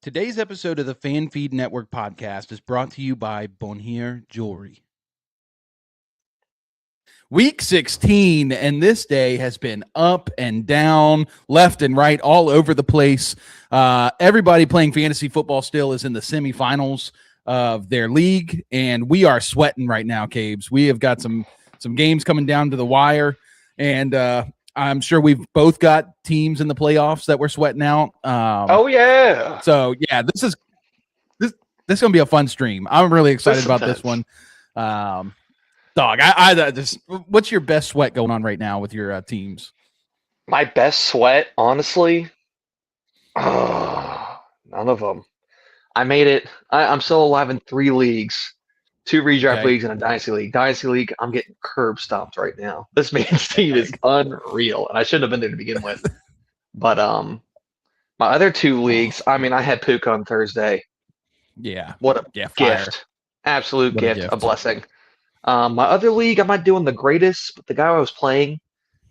Today's episode of the Fan Feed Network podcast is brought to you by Bonnier Jewelry. Week 16, and this day has been up and down, left and right, all over the place. Everybody playing fantasy football still is in the semifinals of their league, and we are sweating right now, Cabes. We have got some games coming down to the wire, and I'm sure we've both got teams in the playoffs that we're sweating out. Oh yeah! So yeah, this is gonna be a fun stream. I'm really excited about this one. Dog, I just, what's your best sweat going on right now with your teams? My best sweat, honestly, none of them. I made it. I'm still alive in 3 leagues, 2 redraft leagues and a dynasty league. Dynasty league, I'm getting curb stomped right now. This man's team is unreal, and I shouldn't have been there to begin with. But my other 2 leagues, I mean, I had Puka on Thursday. Yeah. What a gift! Fire. Absolute gift, a blessing. My other league, I'm not doing the greatest, but the guy I was playing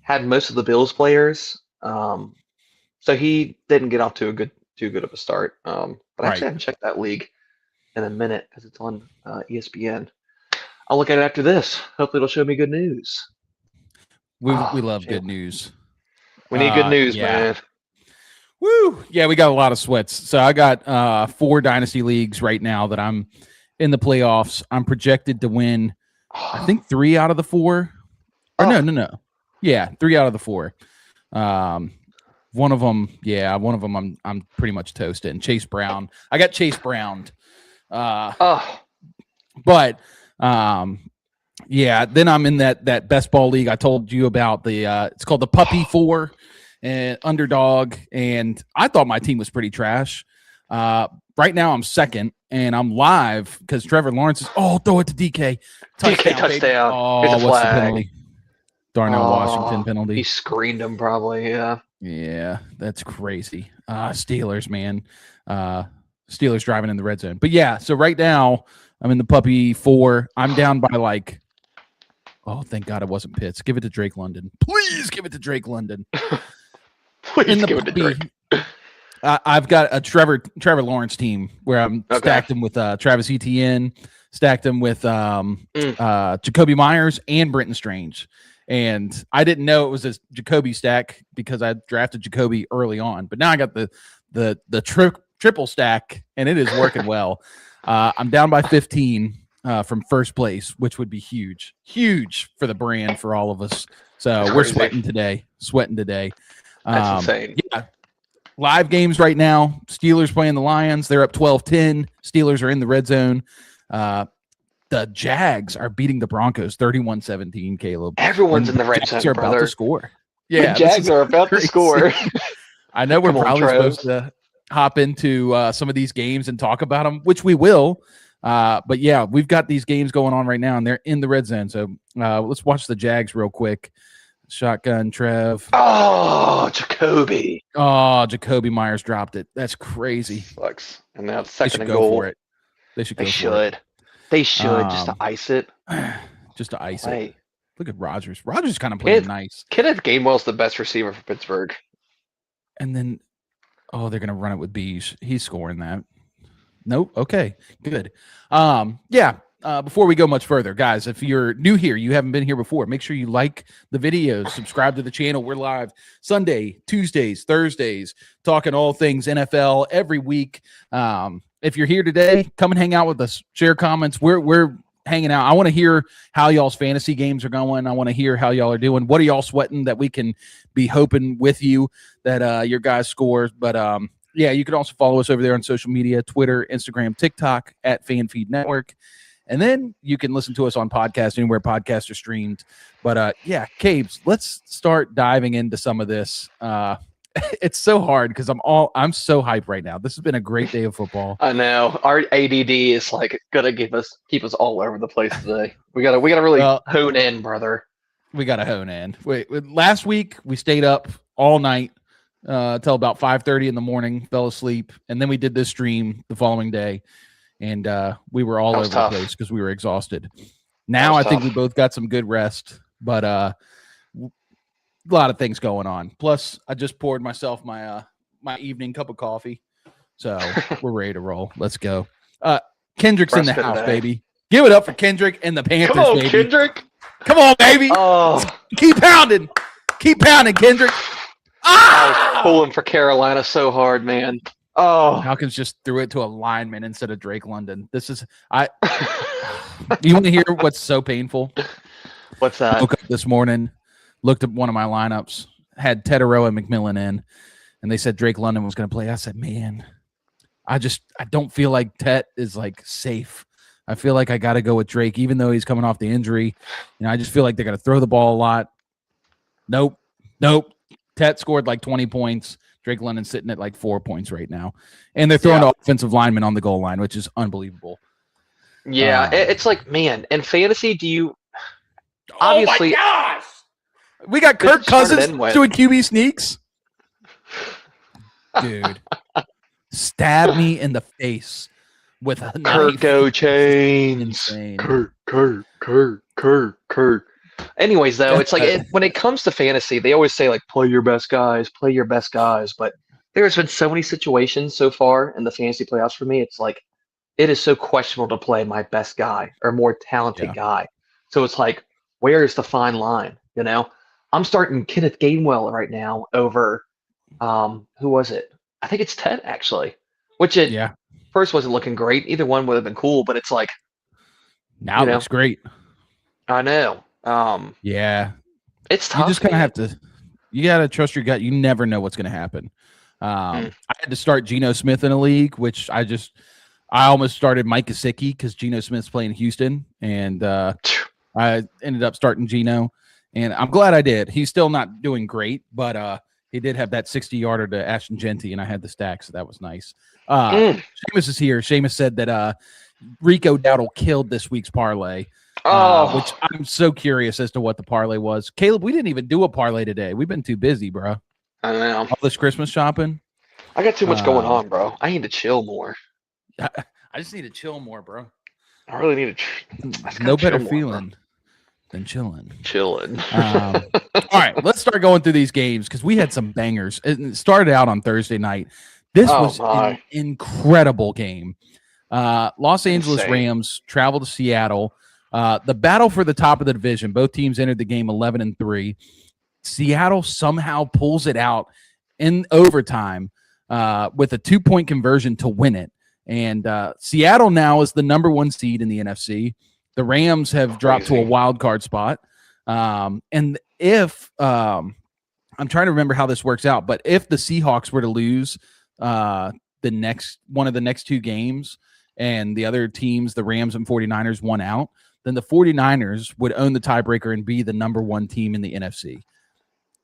had most of the Bills players, so he didn't get off to too good of a start. But I actually haven't checked that league in a minute because it's on ESPN. I'll look at it after this. Hopefully, it'll show me good news. We love good news. We need good news, man. Woo! Yeah, we got a lot of sweats. So I got 4 dynasty leagues right now that I'm in the playoffs. I'm projected to win, I think 3 out of the 4. Or no. Yeah, 3 out of the 4. One of them I'm pretty much toasted. And Chase Brown. I got Chase Brown. But yeah, then I'm in that best ball league I told you about. It's called the Puppy 4 and Underdog, and I thought my team was pretty trash. Right now I'm second, and I'm live because Trevor Lawrence is throw it to DK. Touchdown. Oh, what's the penalty? Darnell Washington penalty. He screened him probably, yeah. Yeah, that's crazy. Steelers, man. Steelers driving in the red zone. But yeah, so right now I'm in the Puppy 4. I'm down by thank God it wasn't Pitts. Give it to Drake London. Please give it to Drake London. Please give it to Drake. I've got a Trevor Lawrence team where I'm stacked him with Travis Etienne, stacked him with Jacoby Myers and Brenton Strange. And I didn't know it was a Jacoby stack because I drafted Jacoby early on. But now I got the triple stack, and it is working well. I'm down by 15 from first place, which would be huge for the brand for all of us. So we're sweating today. That's insane. Yeah. Live games right now. Steelers playing the Lions. They're up 12-10. Steelers are in the red zone. The Jags are beating the Broncos 31-17, Caleb. Everyone's in the red zone, brother. About to score. Yeah, the Jags are about to score. I know we're probably supposed to hop into some of these games and talk about them, which we will. But yeah, we've got these games going on right now, and they're in the red zone. So let's watch the Jags real quick. Shotgun Trev. Oh, Jacoby. Oh, Jacoby Myers dropped it. That's crazy. Sucks. And now it's second and goal. goal. For it. They should go for it. They should just to ice it. Just to ice it. Look at Rodgers. Rodgers kind of playing nice. Kenneth Gainwell's the best receiver for Pittsburgh. And then, they're going to run it with Beige. He's scoring that. Nope. Okay, good. Before we go much further, guys, if you're new here, you haven't been here before, make sure you like the videos, subscribe to the channel. We're live Sunday, Tuesdays, Thursdays, talking all things NFL every week. If you're here today, come and hang out with us. Share comments. We're hanging out. I want to hear how y'all's fantasy games are going. I want to hear how y'all are doing. What are y'all sweating that we can be hoping with you that your guys score? But yeah, you can also follow us over there on social media, Twitter, Instagram, TikTok at FanFeed Network. And then you can listen to us on podcast anywhere podcasts are streamed. But yeah, Cabes, let's start diving into some of this. It's so hard because I'm so hyped right now. This has been a great day of football. I know. Our ADD is gonna keep us all over the place today. We gotta really hone in, brother. We gotta hone in. Wait, last week we stayed up all night till about 5:30 in the morning, fell asleep, and then we did this stream the following day. And we were all over the place because we were exhausted. Now I think we both got some good rest, but a lot of things going on. Plus, I just poured myself my evening cup of coffee. So we're ready to roll. Let's go. Kendrick's in the Fresca house, today. baby. Give it up for Kendrick and the Panthers, Come on, baby. Kendrick. Come on, baby. Oh, Keep pounding. Keep pounding, Kendrick. I was pulling for Carolina so hard, man. Oh, Falcons just threw it to a lineman instead of Drake London. This is You want to hear what's so painful? what's that? Woke up this morning, looked at one of my lineups, had Teterow and McMillan in, and they said Drake London was going to play. I said, man, I don't feel like Tet is like safe. I feel like I got to go with Drake, even though he's coming off the injury. I just feel like they're going to throw the ball a lot. Nope. Tet scored like 20 points. Drake London's sitting at like 4 points right now. And they're throwing offensive linemen on the goal line, which is unbelievable. Yeah, it's like, man, in fantasy, do you obviously? Oh my gosh! We got Kirk Cousins doing QB sneaks. Dude, stab me in the face with a knife. Kirko chains. Insane. Kirk. Anyways, though, it's like when it comes to fantasy, they always say like play your best guys. But there's been so many situations so far in the fantasy playoffs for me. It's like it is so questionable to play my best guy or more talented guy. So it's like, where is the fine line? I'm starting Kenneth Gainwell right now over who was it? I think it's Ted actually. Which first wasn't looking great. Either one would have been cool, but it's like now it looks great. I know. It's tough. You just kind of have to. You gotta trust your gut. You never know what's gonna happen. I had to start Geno Smith in a league, which I almost started Mike Gesicki because Geno Smith's playing Houston, and I ended up starting Geno, and I'm glad I did. He's still not doing great, but he did have that 60-yarder to Ashton Genty, and I had the stack, so that was nice. Seamus is here. Seamus said that Rico Dowdle killed this week's parlay. Which I'm so curious as to what the parlay was. Caleb, we didn't even do a parlay today. We've been too busy, bro. I know. All this Christmas shopping. I got too much going on, bro. I need to chill more. I just need to chill more, bro. I really need to. No better feeling than chilling. All right, let's start going through these games because we had some bangers. It started out on Thursday night. This was an incredible game. Los Angeles Rams travel to Seattle. The battle for the top of the division. Both teams entered the game 11-3. Seattle somehow pulls it out in overtime with a 2-point conversion to win it. And Seattle now is the number 1 seed in the NFC. The Rams have dropped to a wild card spot. And if I'm trying to remember how this works out, but if the Seahawks were to lose one of the next 2 games and the other teams, the Rams and 49ers, won out, then the 49ers would own the tiebreaker and be the number 1 team in the NFC.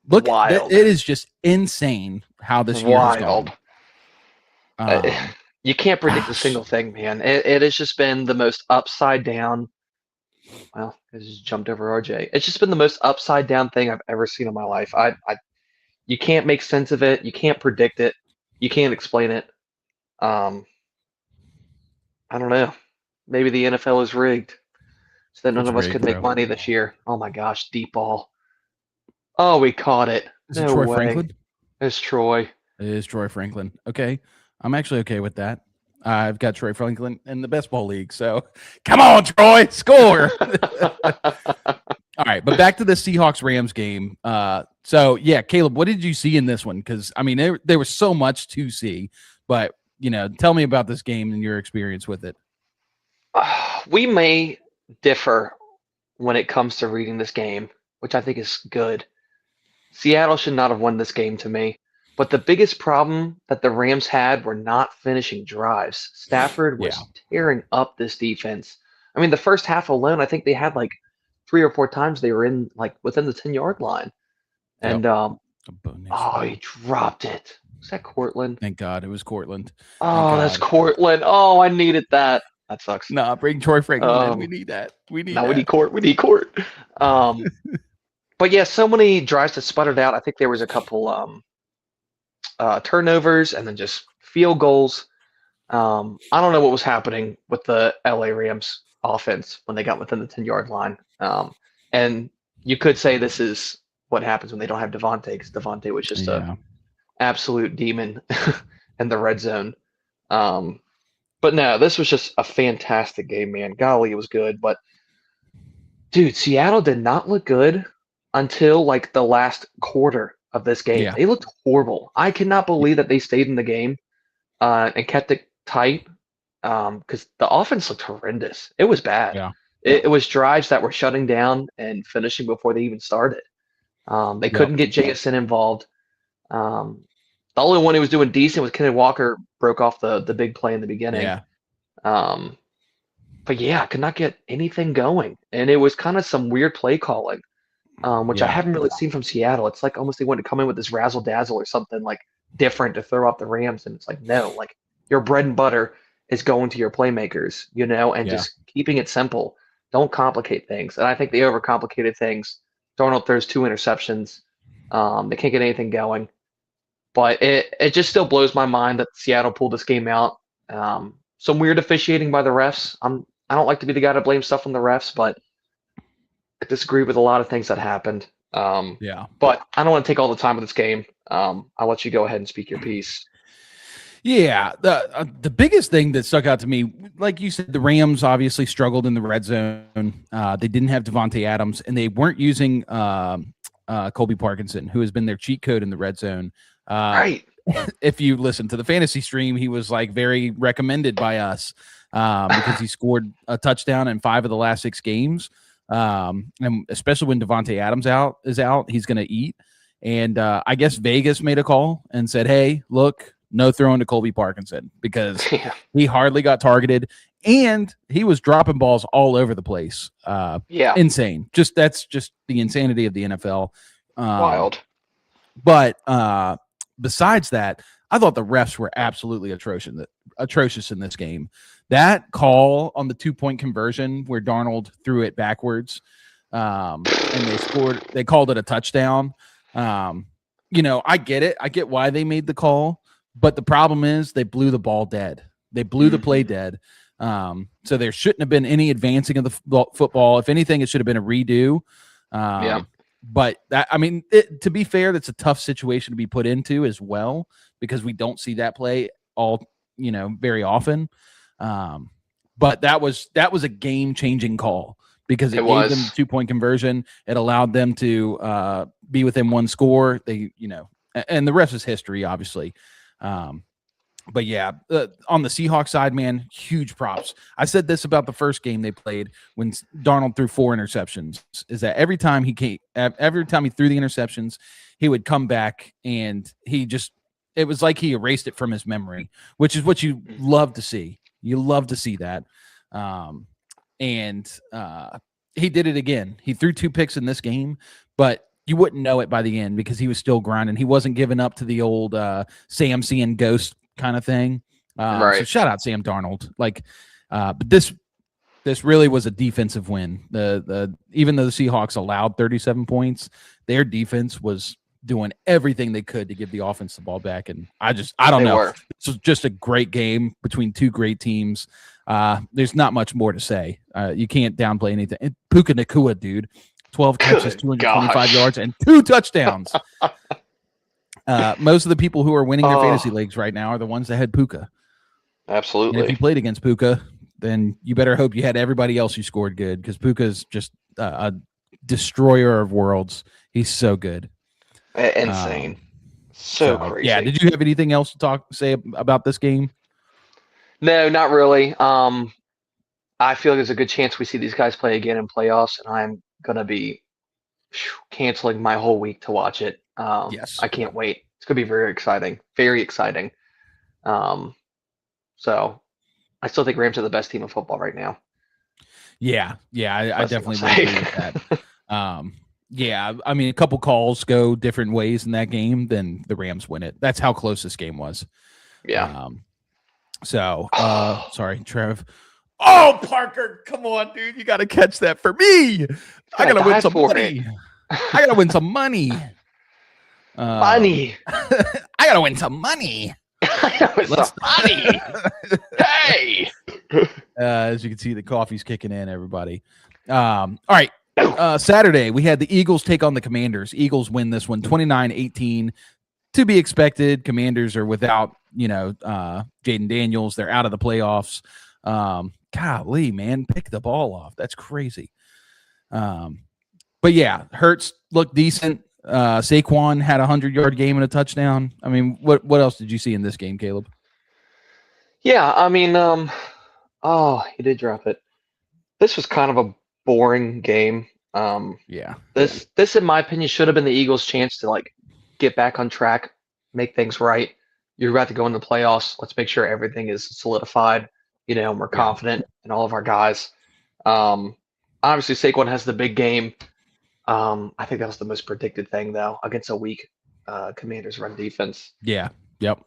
Look, it is just insane how this year has gone. You can't predict a single thing, man. It has just been the most upside down. Well, I just jumped over RJ. It's just been the most upside down thing I've ever seen in my life. You can't make sense of it. You can't predict it. You can't explain it. I don't know. Maybe the NFL is rigged, so that none of us could make money this year. Oh my gosh, deep ball. Oh, we caught it. Is it Troy Franklin? It's Troy. It is Troy Franklin. Okay. I'm actually okay with that. I've got Troy Franklin in the best ball league. So come on, Troy, score. All right. But back to the Seahawks Rams game. So yeah, Caleb, what did you see in this one? Because I mean, there was so much to see, but tell me about this game and your experience with it. We may differ when it comes to reading this game, which I think is good. Seattle should not have won this game to me. But the biggest problem that the Rams had were not finishing drives. Stafford was tearing up this defense. I mean, the first half alone, I think they had like 3 or 4 times they were in like within the 10-yard line. And he dropped it. Was that Cortland? Thank God it was Cortland. Oh, that's Cortland. Oh, I needed that. That sucks. No, bring Troy Franklin in. We need that. We need Court. We need Court. But yeah, so many drives that sputtered out. I think there was a couple turnovers and then just field goals. I don't know what was happening with the LA Rams offense when they got within the 10-yard line. And you could say this is what happens when they don't have Devontae, because Devontae was just a absolute demon in the red zone. But no, this was just a fantastic game, man. Golly, it was good. But dude, Seattle did not look good until like the last quarter of this game. Yeah. They looked horrible. I cannot believe that they stayed in the game and kept it tight because the offense looked horrendous. It was bad. Yeah. It was drives that were shutting down and finishing before they even started. They Yep. couldn't get JSN involved. The only one who was doing decent was Kenneth Walker, broke off the big play in the beginning. Yeah. But yeah, I could not get anything going. And it was kind of some weird play calling, which I Yeah. haven't really seen from Seattle. It's like almost they wanted to come in with this razzle dazzle or something like different to throw off the Rams. And it's like, no, like your bread and butter is going to your playmakers, and Yeah. just keeping it simple. Don't complicate things. And I think they overcomplicated things. Darnold throws 2 interceptions. They can't get anything going. But it just still blows my mind that Seattle pulled this game out. Some weird officiating by the refs. I don't like to be the guy to blame stuff on the refs, but I disagree with a lot of things that happened. Yeah. But I don't want to take all the time with this game. I'll let you go ahead and speak your piece. Yeah, the biggest thing that stuck out to me, like you said, the Rams obviously struggled in the red zone. They didn't have Devontae Adams, and they weren't using Colby Parkinson, who has been their cheat code in the red zone. Right. If you listen to the fantasy stream, he was like very recommended by us because he scored a touchdown in 5 of the last 6 games. And especially when Devontae Adams is out, he's going to eat. And I guess Vegas made a call and said, hey, look, no throwing to Colby Parkinson because he hardly got targeted and he was dropping balls all over the place. Insane. That's just the insanity of the NFL. Wild. But besides that, I thought the refs were absolutely atrocious in this game. That call on the 2-point conversion where Darnold threw it backwards and they called it a touchdown. I get it. I get why they made the call. But the problem is they blew the ball dead. They blew the play dead. So there shouldn't have been any advancing of the football. If anything, it should have been a redo. But to be fair, that's a tough situation to be put into as well because we don't see that play very often. But that was a game-changing call because it gave them the 2-point conversion. It allowed them to be within 1 score. And the rest is history, obviously. But yeah, on the Seahawks side, man, huge props. I said this about the first game they played when Darnold threw 4 interceptions, is that every time he threw the interceptions, he would come back and it was like he erased it from his memory, which is what you love to see. You love to see that. And he did it again. He threw 2 picks in this game, but you wouldn't know it by the end because he was still grinding. He wasn't giving up to the old Sam seeing ghost kind of thing. Right. So shout out Sam Darnold. But this really was a defensive win. Even though the Seahawks allowed 37 points, their defense was doing everything they could to give the offense the ball back. And I don't know. This was just a great game between 2 great teams. There's not much more to say. You can't downplay anything. And Puka Nacua, dude. 12 catches, 225 yards, and 2 touchdowns. Most of the people who are winning their fantasy leagues right now are the ones that had Puka. Absolutely. And if you played against Puka, then you better hope you had everybody else who scored good because Puka's just a destroyer of worlds. He's so good. Insane. So crazy. Yeah. Did you have anything else to say about this game? No, not really. I feel like there's a good chance we see these guys play again in playoffs, and I'm going to be canceling my whole week to watch it. Yes. I can't wait. It's going to be very exciting. Very exciting. So I still think Rams are the best team in football right now. Yeah. I definitely would agree with that. Yeah, I mean, a couple calls go different ways in that game, then the Rams win it. That's how close this game was. Yeah. Sorry, Trev. Oh, Parker, come on, dude. You got to catch that for me. I got to win some money. I got to win some money. Money. I got to win some money. Money. Hey. As you can see, the coffee's kicking in, everybody. All right. Saturday, we had the Eagles take on the Commanders. Eagles win this one 29-18. To be expected. Commanders are without Jaden Daniels. They're out of the playoffs. Golly, man, pick the ball off. That's crazy. But yeah, Hurts looked decent. Saquon had a 100-yard game and a touchdown. I mean, what else did you see in this game, Caleb? Yeah, I mean, oh, he did drop it. This was kind of a boring game. Yeah. This, in my opinion, should have been the Eagles' chance to like get back on track, make things right. You're about to go into the playoffs. Let's make sure everything is solidified. We're confident in all of our guys. Obviously, Saquon has the big game. I think that was the most predicted thing, though, against a weak Commanders run defense. Yeah. Yep.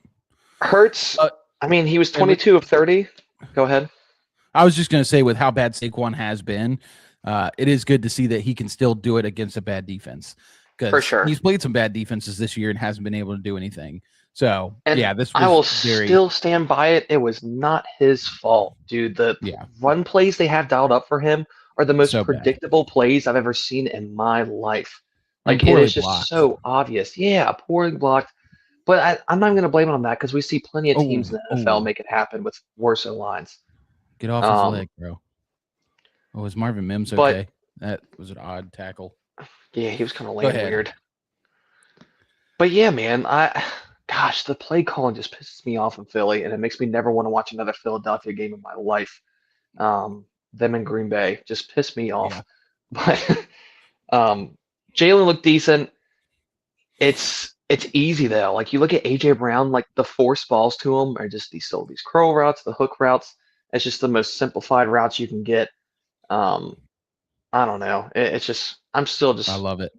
Hurts, I mean, he was 22 of 30. Go ahead. I was just going to say, with how bad Saquon has been, it is good to see that he can still do it against a bad defense. For sure. He's played some bad defenses this year and hasn't been able to do anything. So, and this was I will still stand by it. It was not his fault, dude. The run plays they have dialed up for him are the most predictable plays I've ever seen in my life. Like, it is just so obvious. Yeah, poorly blocked. But I'm not even going to blame it on that because we see plenty of teams in the NFL make it happen with worse lines. Get off his leg, bro. Oh, is Marvin Mims okay? That was an odd tackle. Yeah, he was kind of laying weird. But yeah, man, the play calling just pisses me off in Philly, and it makes me never want to watch another Philadelphia game in my life. Them in Green Bay just piss me off. Yeah. But Jalen looked decent. It's easy though. Like, you look at AJ Brown, like the forced balls to him are just these curl routes, the hook routes. It's just the most simplified routes you can get. I don't know. It's just I love it.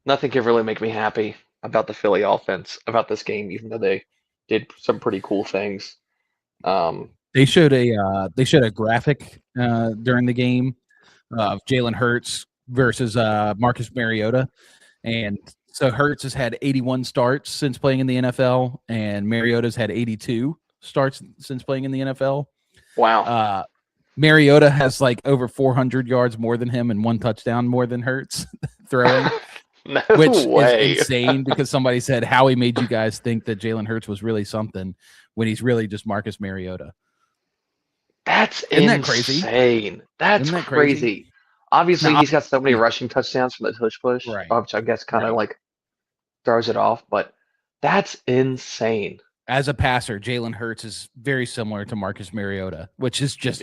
Nothing can really make me happy about the Philly offense, about this game, even though they did some pretty cool things. They showed a graphic during the game of Jalen Hurts versus Marcus Mariota, and so Hurts has had 81 starts since playing in the NFL, and Mariota's had 82 starts since playing in the NFL. Wow. Mariota has like over 400 yards more than him and one touchdown more than Hurts throwing. No which way. Is insane because somebody said, Howie made you guys think that Jalen Hurts was really something when he's really just Marcus Mariota. Isn't that crazy? That's crazy. Obviously, he's got so many rushing touchdowns from the tush push, which I guess kind of like throws it off, but that's insane. As a passer, Jalen Hurts is very similar to Marcus Mariota, which is just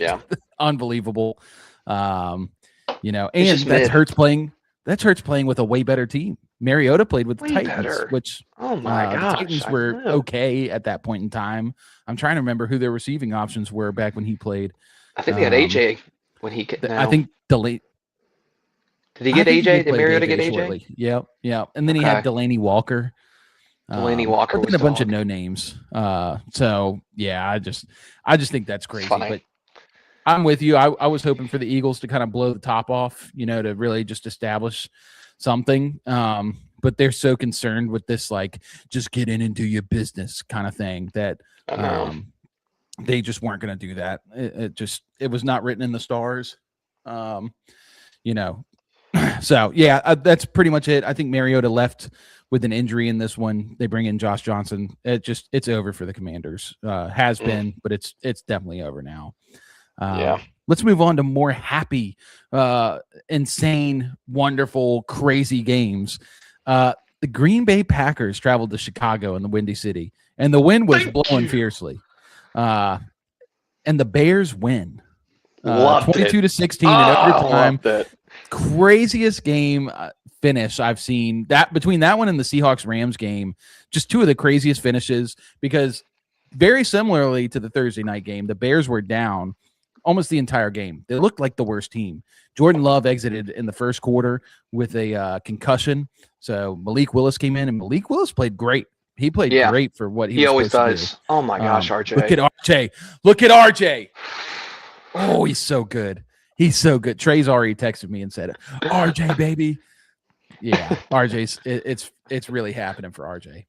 unbelievable. And that's Hurts playing. That's Hurts playing with a way better team. Mariota played with the Titans, which oh my gosh, the Titans were okay at that point in time. I'm trying to remember who their receiving options were back when he played. I think they had AJ when he. I think Did he get AJ? Did Mariota get AJ? Shortly. Yeah. And then he had Delaney Walker. Was a bunch of no names. So yeah, I just think that's crazy. But I'm with you. I was hoping for the Eagles to kind of blow the top off, to really just establish something. But they're so concerned with this, like, just get in and do your business kind of thing that they just weren't going to do that. It was not written in the stars. So yeah, that's pretty much it. I think Mariota left with an injury in this one. They bring in Josh Johnson. It's over for the Commanders. Has been, but it's definitely over now. Let's move on to more happy, insane, wonderful, crazy games. The Green Bay Packers traveled to Chicago in the Windy City, and the wind was blowing fiercely. And the Bears win. 22-16 in overtime. Craziest game finish I've seen. That between that one and the Seahawks-Rams game, just two of the craziest finishes, because very similarly to the Thursday night game, the Bears were down almost the entire game. They looked like the worst team. Jordan Love exited in the first quarter with a concussion. So Malik Willis came in, and Malik Willis played great. He played great for what he always does. Oh my gosh, RJ. Look at RJ. Oh, he's so good. He's so good. Trey's already texted me and said, RJ, baby. Yeah, RJ's it's really happening for RJ.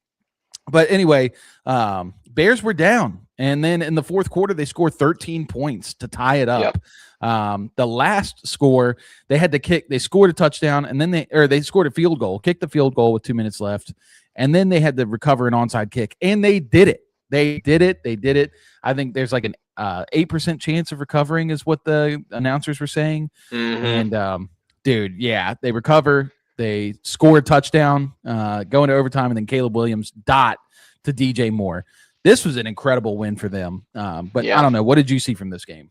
But anyway, Bears were down, and then in the fourth quarter they scored 13 points to tie it up. The last score, they had to kick. They scored a touchdown, and then they scored a field goal, kicked the field goal with 2 minutes left, and then they had to recover an onside kick, and they did it. They did it. They did it. I think there's like an 8% chance of recovering is what the announcers were saying. Mm-hmm. And dude, yeah, they recover. They score a touchdown, go into overtime, and then Caleb Williams dot to DJ Moore. This was an incredible win for them. But I don't know. What did you see from this game?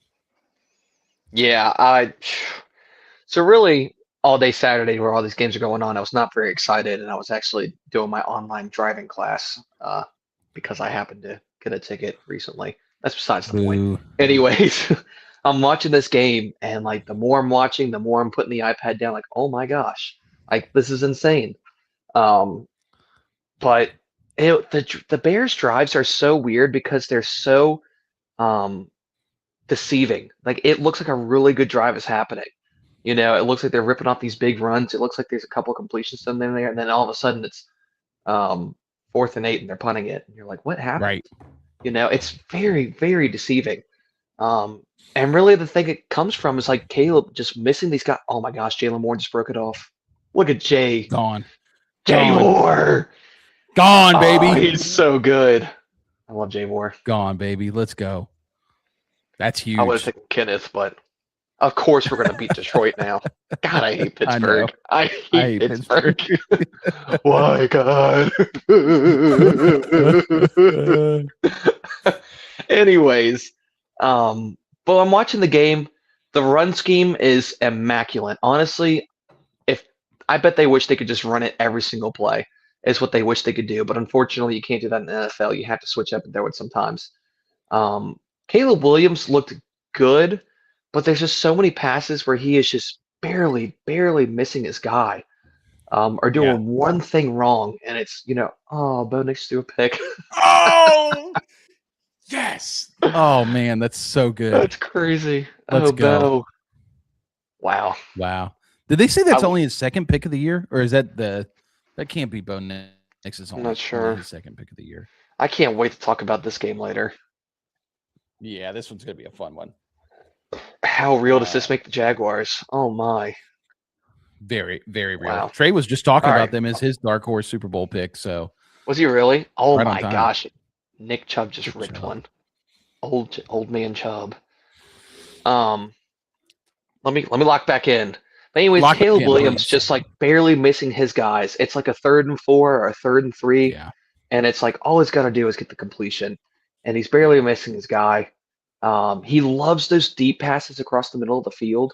Yeah, so really all day Saturday where all these games are going on, I was not very excited, and I was actually doing my online driving class because I happened to get a ticket recently. That's besides the point. Boo. Anyways, I'm watching this game, and like the more I'm watching, the more I'm putting the iPad down. Like, oh my gosh, like this is insane. But the Bears drives are so weird because they're so deceiving. Like it looks like a really good drive is happening. You know, it looks like they're ripping off these big runs. It looks like there's a couple of completions in there, and then all of a sudden it's 4th and 8, and they're punting it, and you're like, what happened? Right. You know, it's very, very deceiving. And really the thing it comes from is like Caleb just missing these guys. Oh my gosh, Jalen Moore just broke it off. Look at Jay. Gone. Jay Moore. Gone, baby. Oh, he's so good. I love Jay Moore. Gone, baby. Let's go. That's huge. I was thinking Kenneth, but of course we're going to beat Detroit now. God, I hate Pittsburgh. I hate Pittsburgh. Why, God? Anyways, but I'm watching the game. The run scheme is immaculate. Honestly, I bet they wish they could just run it every single play. Is what they wish they could do. But unfortunately, you can't do that in the NFL. You have to switch up and throw it sometimes. Caleb Williams looked good, but there's just so many passes where he is just barely missing his guy, or doing one thing wrong, and it's Bo Nix threw a pick. Oh, yes! Oh man, that's so good. That's crazy. Let's go. Bo. Wow. Did they say that's only his second pick of the year, or is that that can't be Bo Nix's only? I'm not sure. His second pick of the year. I can't wait to talk about this game later. Yeah, this one's gonna be a fun one. How real does this make the Jaguars? Oh my. Very, very real. Wow. Trey was just talking about them as his dark horse Super Bowl pick. So was he really? Oh right my gosh. Nick Chubb just ripped one. Old man Chubb. Let me lock back in. But anyways, Caleb Williams just like barely missing his guys. It's like a 3rd and 4 or a 3rd and 3. Yeah. And it's like all he's got to do is get the completion. And he's barely missing his guy. He loves those deep passes across the middle of the field.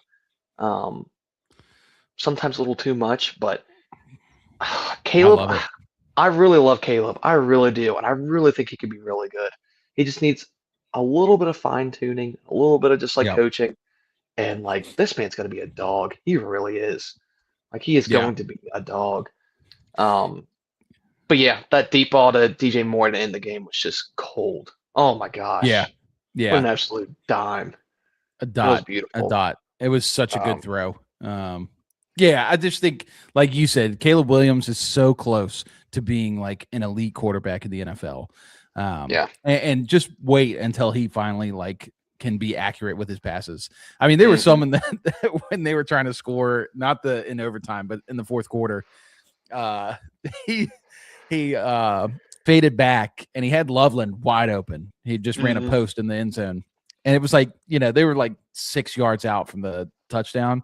Sometimes a little too much, but Caleb, I really love Caleb. I really do. And I really think he could be really good. He just needs a little bit of fine tuning, a little bit of just like coaching. And like this man's going to be a dog. He really is. Like he is going to be a dog. But yeah, that deep ball to DJ Moore to end the game was just cold. Oh my gosh. Yeah. What an absolute dime. A dot. It was beautiful. A dot. It was such a good throw. Yeah, I just think, like you said, Caleb Williams is so close to being like an elite quarterback in the NFL. And just wait until he finally like can be accurate with his passes. I mean, there was some in that when they were trying to score, not in overtime, but in the fourth quarter, he faded back and he had Loveland wide open. He just ran a post in the end zone. And it was like, they were like 6 yards out from the touchdown.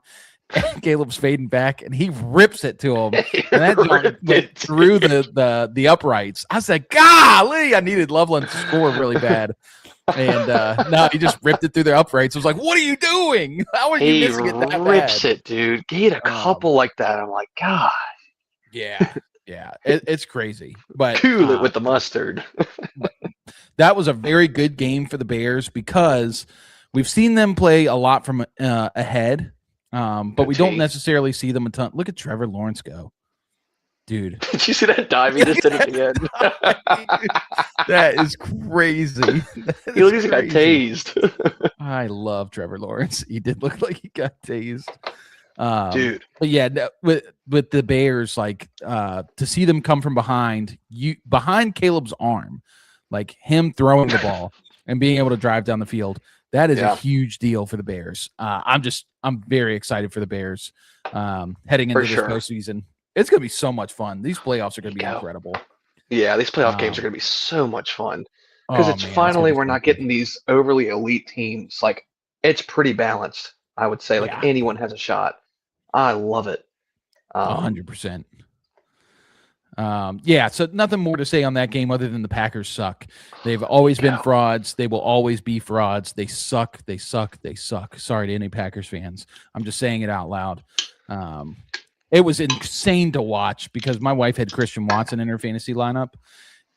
And Caleb's fading back and he rips it to him. And that went through the uprights. I said, golly, I needed Loveland to score really bad. And no, he just ripped it through the uprights. I was like, what are you doing? How are you missing it that bad? He rips it, dude. He had a couple like that. I'm like, God. Yeah. It's crazy. But cool it with the mustard. That was a very good game for the Bears because we've seen them play a lot from ahead. But we don't necessarily see them a ton. Look at Trevor Lawrence go. Dude. Did you see that dive he just did at the end? That is crazy. He looks like he got tased. I love Trevor Lawrence. He did look like he got tased. Dude. But yeah, with the Bears, like to see them come from behind Caleb's arm, like him throwing the ball and being able to drive down the field, that is a huge deal for the Bears. I'm very excited for the Bears heading into this postseason. It's going to be so much fun. These playoffs are going to be incredible. Yeah, these playoff games are going to be so much fun. because Oh it's man, it's gonna finally be we're so not good. getting these overly elite teams. Like it's pretty balanced, I would say. Like Yeah, anyone has a shot. I love it. Um, 100%. Yeah, so nothing more to say on that game other than the Packers suck. They've always been yeah. frauds. They will always be frauds. They suck. They suck. They suck. Sorry to any Packers fans. I'm just saying it out loud. Um, it was insane to watch because my wife had Christian Watson in her fantasy lineup,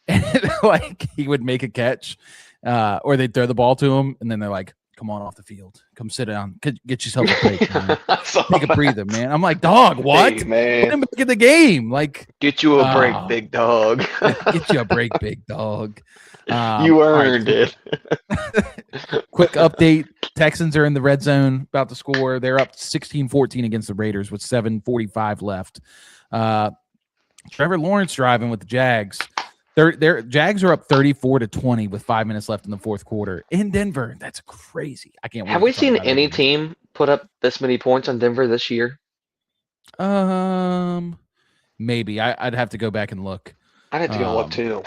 and like he would make a catch, or they'd throw the ball to him, and then they're like, "Come on off the field. Come sit down. Get yourself a break, man. I saw Take a that. breather, man." I'm like, "Dog, what? Hey Put man, him back in the game." Like, get you a break, big dog. get you a break, big dog. You All right, earned it. quick update. Texans are in the red zone, about to score. They're up 16-14 against the Raiders with 7:45 left. Trevor Lawrence driving with the Jags. Their Jags are up 34-20 with 5 minutes left in the fourth quarter in Denver. That's crazy. I can't wait. Have we to talk seen about it any again. team put up this many points on Denver this year? Maybe I'd have to go back and look. I'd have to go look too.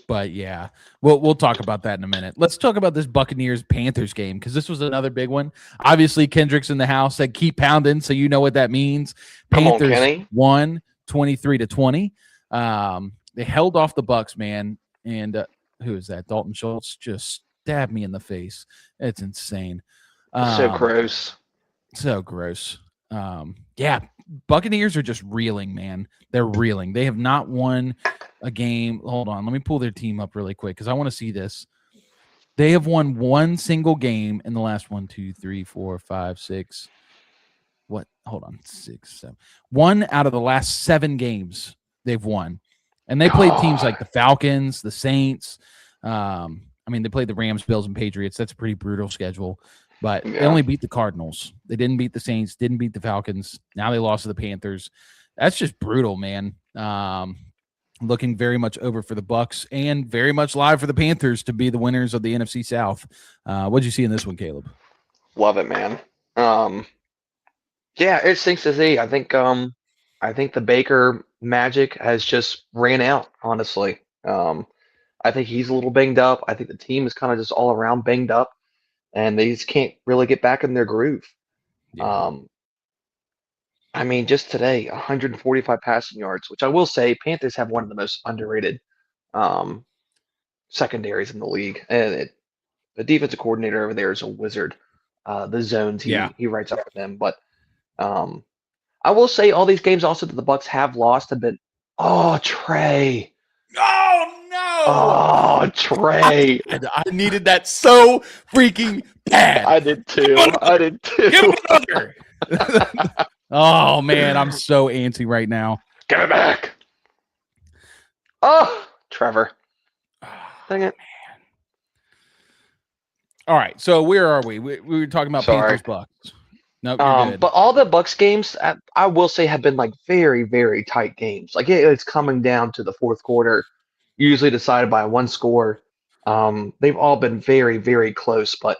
But yeah, we'll talk about that in a minute. Let's talk about this Buccaneers-Panthers game because this was another big one. Obviously, Kendrick's in the house. Said keep pounding, so you know what that means. Come on, Panthers Kenny. won 23-20. They held off the Bucks, man. And who is that? Dalton Schultz just stabbed me in the face. It's insane. So gross. So gross. Yeah, Buccaneers are just reeling, man. They're reeling. They have not won a game. Hold on. Let me pull their team up really quick because I want to see this. They have won one single game in the last 1, 2, 3, 4, 5, 6. What? Hold on. 6, 7. One out of the last 7 games they've won. And they played teams like the Falcons, the Saints. I mean, they played the Rams, Bills, and Patriots. That's a pretty brutal schedule. But they only beat the Cardinals. They didn't beat the Saints, didn't beat the Falcons. Now they lost to the Panthers. That's just brutal, man. Looking very much over for the Bucks and very much live for the Panthers to be the winners of the NFC South. What did you see in this one, Caleb? Love it, man. Yeah, it stinks to see. I think the Baker magic has just ran out, honestly. I think he's a little banged up. I think the team is kind of just all around banged up, and they just can't really get back in their groove. Yeah. I mean, just today, 145 passing yards, which I will say, Panthers have one of the most underrated secondaries in the league, and the defensive coordinator over there is a wizard. The zones he writes up for them, but I will say all these games also that the Bucks have lost have been. Oh, Trey. Oh no! Oh, Trey. I needed that so freaking bad. I did too. Give him another. Oh man, I'm so antsy right now. Give it back. Oh, Trevor. Dang it. Man. All right, so where are we? We were talking about Panthers Bucks. Nope, you're good. But all the Bucks games, I will say, have been like very, very tight games. Like it's coming down to the fourth quarter, usually decided by one score. They've all been very, very close, but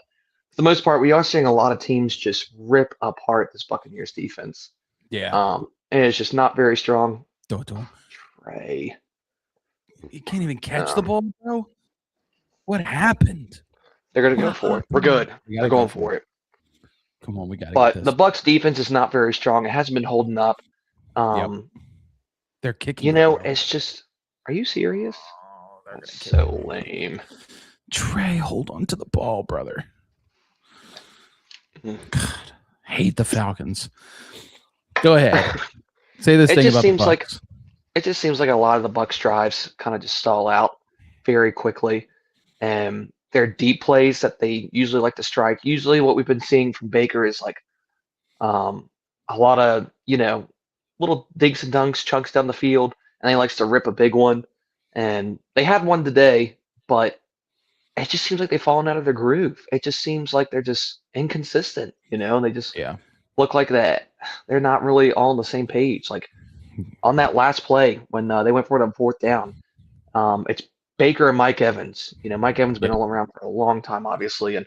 for the most part, we are seeing a lot of teams just rip apart this Buccaneers defense. Yeah. And it's just not very strong. Don't. Trey. You can't even catch the ball, bro. What happened? They're gonna go for it. We're good. They're going for it. Come on, we got to But get this. the Bucks defense is not very strong. It hasn't been holding up. They're kicking. You know, it's just. Are you serious? Oh, that's so lame. Trey, hold on to the ball, brother. God, hate the Falcons. Go ahead. Say this thing about the Bucks. It just seems like a lot of the Bucks drives kind of just stall out very quickly. And their deep plays that they usually like to strike. Usually what we've been seeing from Baker is like a lot of, little dinks and dunks, chunks down the field, and he likes to rip a big one. And they had one today, but it just seems like they've fallen out of their groove. It just seems like they're just inconsistent, and they just look like that. They're not really all on the same page. Like on that last play when they went for it on fourth down, it's Baker and Mike Evans. Mike Evans been all around for a long time, obviously, and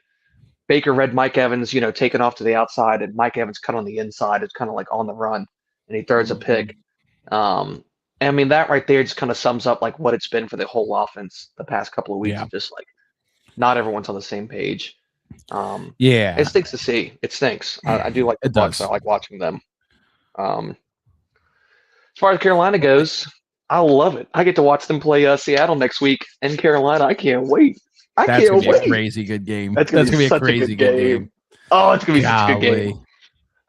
Baker read Mike Evans, taking off to the outside, and Mike Evans cut on the inside. It's kind of like on the run, and he throws a pick. I mean, that right there just kind of sums up like what it's been for the whole offense the past couple of weeks. Yeah. Of just like not everyone's on the same page. It Yeah, stinks to see. It stinks. I do like the it Bucks. I does. like watching them. As far as Carolina goes, I love it. I get to watch them play Seattle next week in Carolina. I can't wait. I That's gonna can't be a wait. crazy good game. That's gonna That's be gonna be a such a crazy good good game. game. Oh, it's gonna be such a good game. Golly.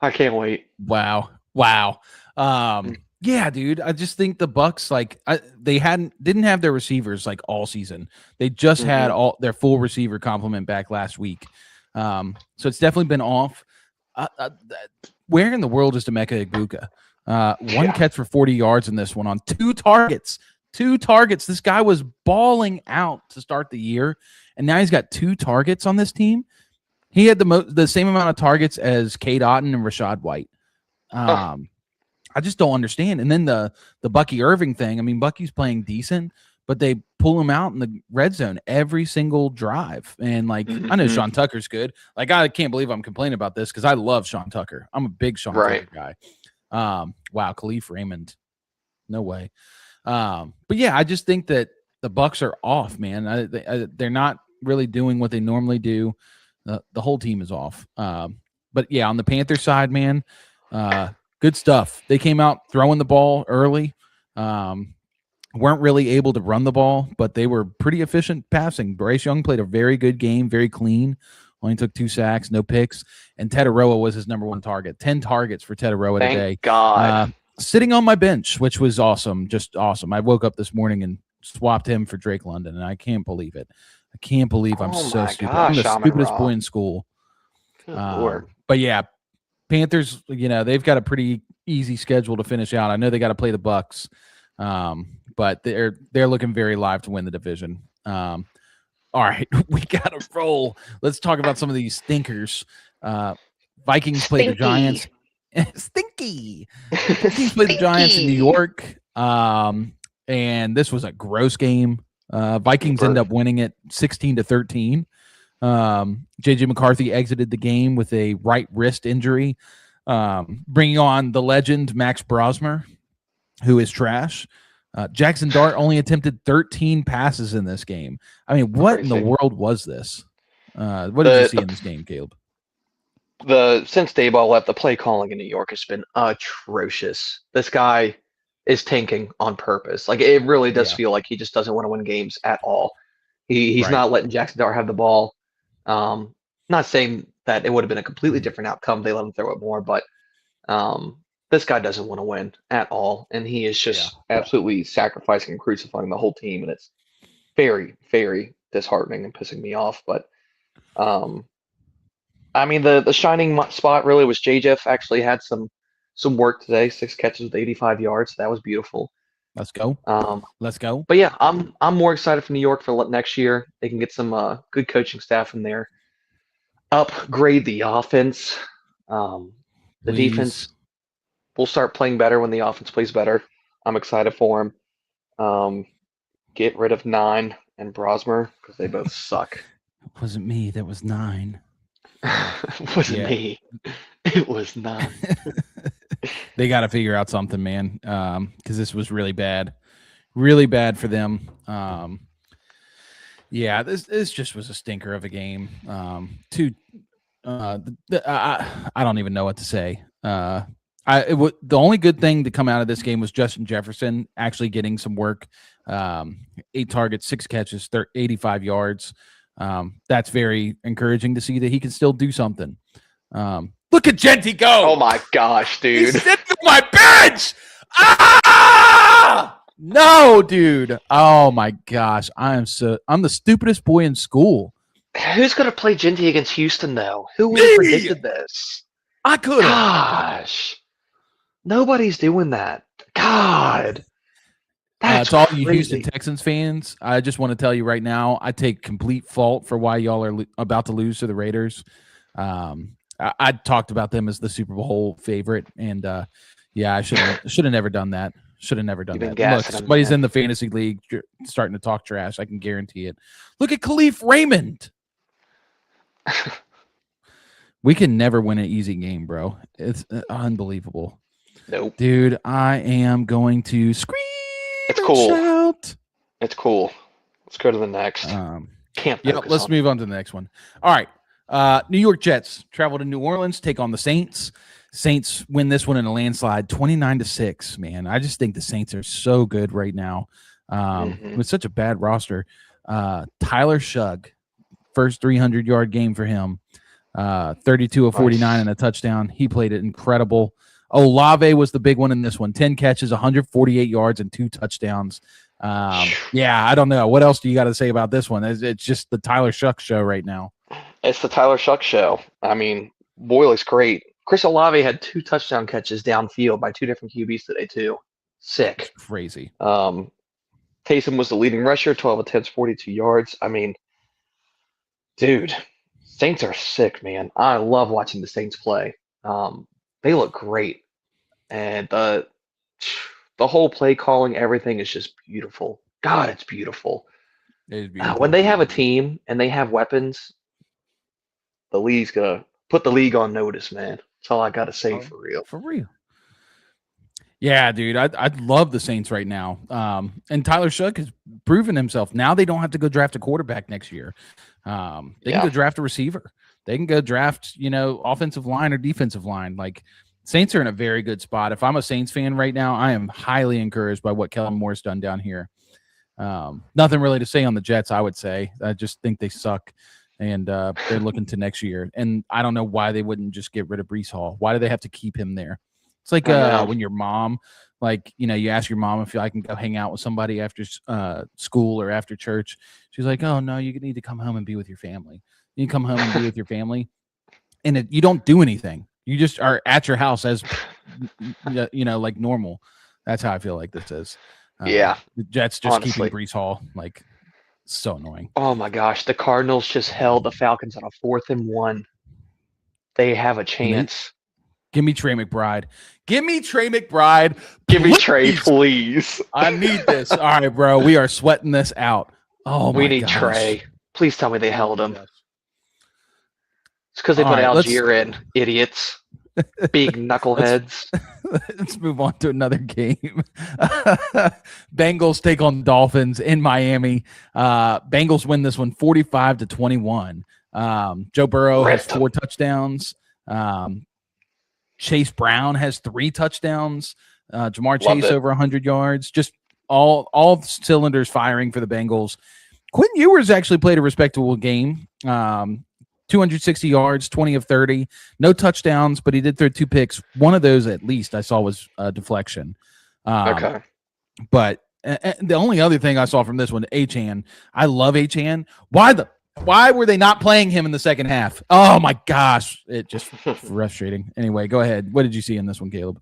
I can't wait. Wow. Wow. Yeah, dude. I just think the Bucks they didn't have their receivers like all season. They just had all their full receiver complement back last week. So it's definitely been off. Where in the world is Emeka Egbuka? One catch for 40 yards in this one on 2 targets. 2 targets. This guy was balling out to start the year, and now he's got 2 targets on this team. He had the same amount of targets as Cade Otton and Rashad White. I just don't understand. And then the Bucky Irving thing. I mean, Bucky's playing decent, but they pull him out in the red zone every single drive. And like, I know Sean Tucker's good. Like, I can't believe I'm complaining about this because I love Sean Tucker. I'm a big Sean Tucker guy. Wow, Khalif Raymond, no way. But yeah, I just think that the Bucks are off, man. They're not really doing what they normally do. The whole team is off. But yeah, on the Panther side, man, good stuff. They came out throwing the ball early. Weren't really able to run the ball, but they were pretty efficient passing. Bryce Young played a very good game, very clean. Only took 2 sacks, no picks. And Ted Aroa was his number 1 target. 10 targets for Ted Aroa today. Thank God. Sitting on my bench, which was awesome, just awesome. I woke up this morning and swapped him for Drake London, and I can't believe it. I can't believe I'm so stupid. I'm the stupidest boy in school. But yeah, Panthers, they've got a pretty easy schedule to finish out. I know they got to play the Bucks, but they're looking very live to win the division. All right, we got to roll. Let's talk about some of these stinkers. Vikings play the Giants. Stinky. Vikings play the Giants in New York, and this was a gross game. Vikings end up winning it 16-13. JJ McCarthy exited the game with a right wrist injury, bringing on the legend Max Brosmer, who is trash. Jackson Dart only attempted 13 passes in this game. I mean, what in the world was this? What did you see in this game, Caleb? Since Dayball left, the play calling in New York has been atrocious. This guy is tanking on purpose. Like, it really does feel like he just doesn't want to win games at all. He's not letting Jackson Dart have the ball. Not saying that it would have been a completely different outcome. They let him throw it more, but this guy doesn't want to win at all, and he is just absolutely sacrificing and crucifying the whole team, and it's very, very disheartening and pissing me off. But I mean, the shining spot really was J-Jeff. Actually had some work today. 6 catches with 85 yards. That was beautiful. Let's go. Let's go. But yeah, I'm more excited for New York for next year. They can get some good coaching staff in there. Upgrade the offense. The defense will start playing better when the offense plays better. I'm excited for him. Get rid of 9 and Brosmer because they both suck. It wasn't me. That was 9. It wasn't me. It was 9. They got to figure out something, man, because this was really bad for them. Yeah, this just was a stinker of a game. I don't even know what to say. The only good thing to come out of this game was Justin Jefferson actually getting some work. 8 targets, 6 catches, 85 yards. That's very encouraging to see that he can still do something. Look at Genty go! Oh my gosh, dude! He's sitting on my bench. Ah! No, dude. Oh my gosh, I'm the stupidest boy in school. Who's gonna play Genty against Houston though? Who would have predicted this? I could have. Gosh, nobody's doing that. God. To all you Houston Texans fans, I just want to tell you right now, I take complete fault for why y'all are about to lose to the Raiders. I talked about them as the Super Bowl favorite, and I should have never done that. Should have never done that. Look, somebody's in the fantasy league starting to talk trash. I can guarantee it. Look at Khalif Raymond. We can never win an easy game, bro. It's unbelievable. Nope. Dude, I am going to scream. cool. out. It's cool. Let's go to the next. Can't Yeah, focus let's on move on to the next one. All right. New York Jets travel to New Orleans, take on the Saints. Saints win this one in a landslide, 29-6. Man, I just think the Saints are so good right now. With such a bad roster. Tyler Shugg, first 300-yard game for him. 32 of 49 and a touchdown. He played it incredible. Olave was the big one in this one. 10 catches, 148 yards, and 2 touchdowns. Yeah, I don't know. What else do you got to say about this one? It's just the Tyler Shugg show right now. It's the Tyler Shugg show. I mean, boy looks great. Chris Olave had 2 touchdown catches downfield by 2 different QBs today, too. Sick. It's crazy. Taysom was the leading rusher, 12 attempts, 42 yards. I mean, dude, Saints are sick, man. I love watching the Saints play. They look great. And the whole play calling, everything is just beautiful. God, it's beautiful. It is beautiful. When they have a team and they have weapons, the league's going to put the league on notice, man. That's all I got to say for real. For real. Yeah, dude, I love the Saints right now. And Tyler Shugg has proven himself. Now they don't have to go draft a quarterback next year. They can go draft a receiver. They can go draft, offensive line or defensive line. Like, Saints are in a very good spot. If I'm a Saints fan right now, I am highly encouraged by what Kellen Moore's done down here. Nothing really to say on the Jets, I would say. I just think they suck, and they're looking to next year. And I don't know why they wouldn't just get rid of Breece Hall. Why do they have to keep him there? It's like when your mom, you ask your mom if I can go hang out with somebody after school or after church. She's like, oh, no, you need to come home and be with your family. You come home and be with your family, and you don't do anything. You just are at your house as, like normal. That's how I feel like this is. The Jets just keeping Breece Hall, so annoying. Oh, my gosh. The Cardinals just held the Falcons on a 4th and 1. They have a chance. Give me Trey McBride. Give me Trey McBride. Give me Trey, please. I need this. All right, bro. We are sweating this out. Oh, we need Trey. Please tell me they held him. It's because they put Algier in, idiots. Big knuckleheads. Let's move on to another game. Bengals take on Dolphins in Miami. Bengals win this one 45-21. Joe Burrow has 4 touchdowns. Chase Brown has 3 touchdowns. Jamar Chase over 100 yards. Just all cylinders firing for the Bengals. Quinn Ewers actually played a respectable game. 260 yards, 20 of 30. No touchdowns, but he did throw 2 picks. One of those, at least, I saw was a deflection. Okay. But the only other thing I saw from this one, Achane. I love Achane. Why were they not playing him in the second half? Oh, my gosh. It just frustrating. Anyway, go ahead. What did you see in this one, Caleb?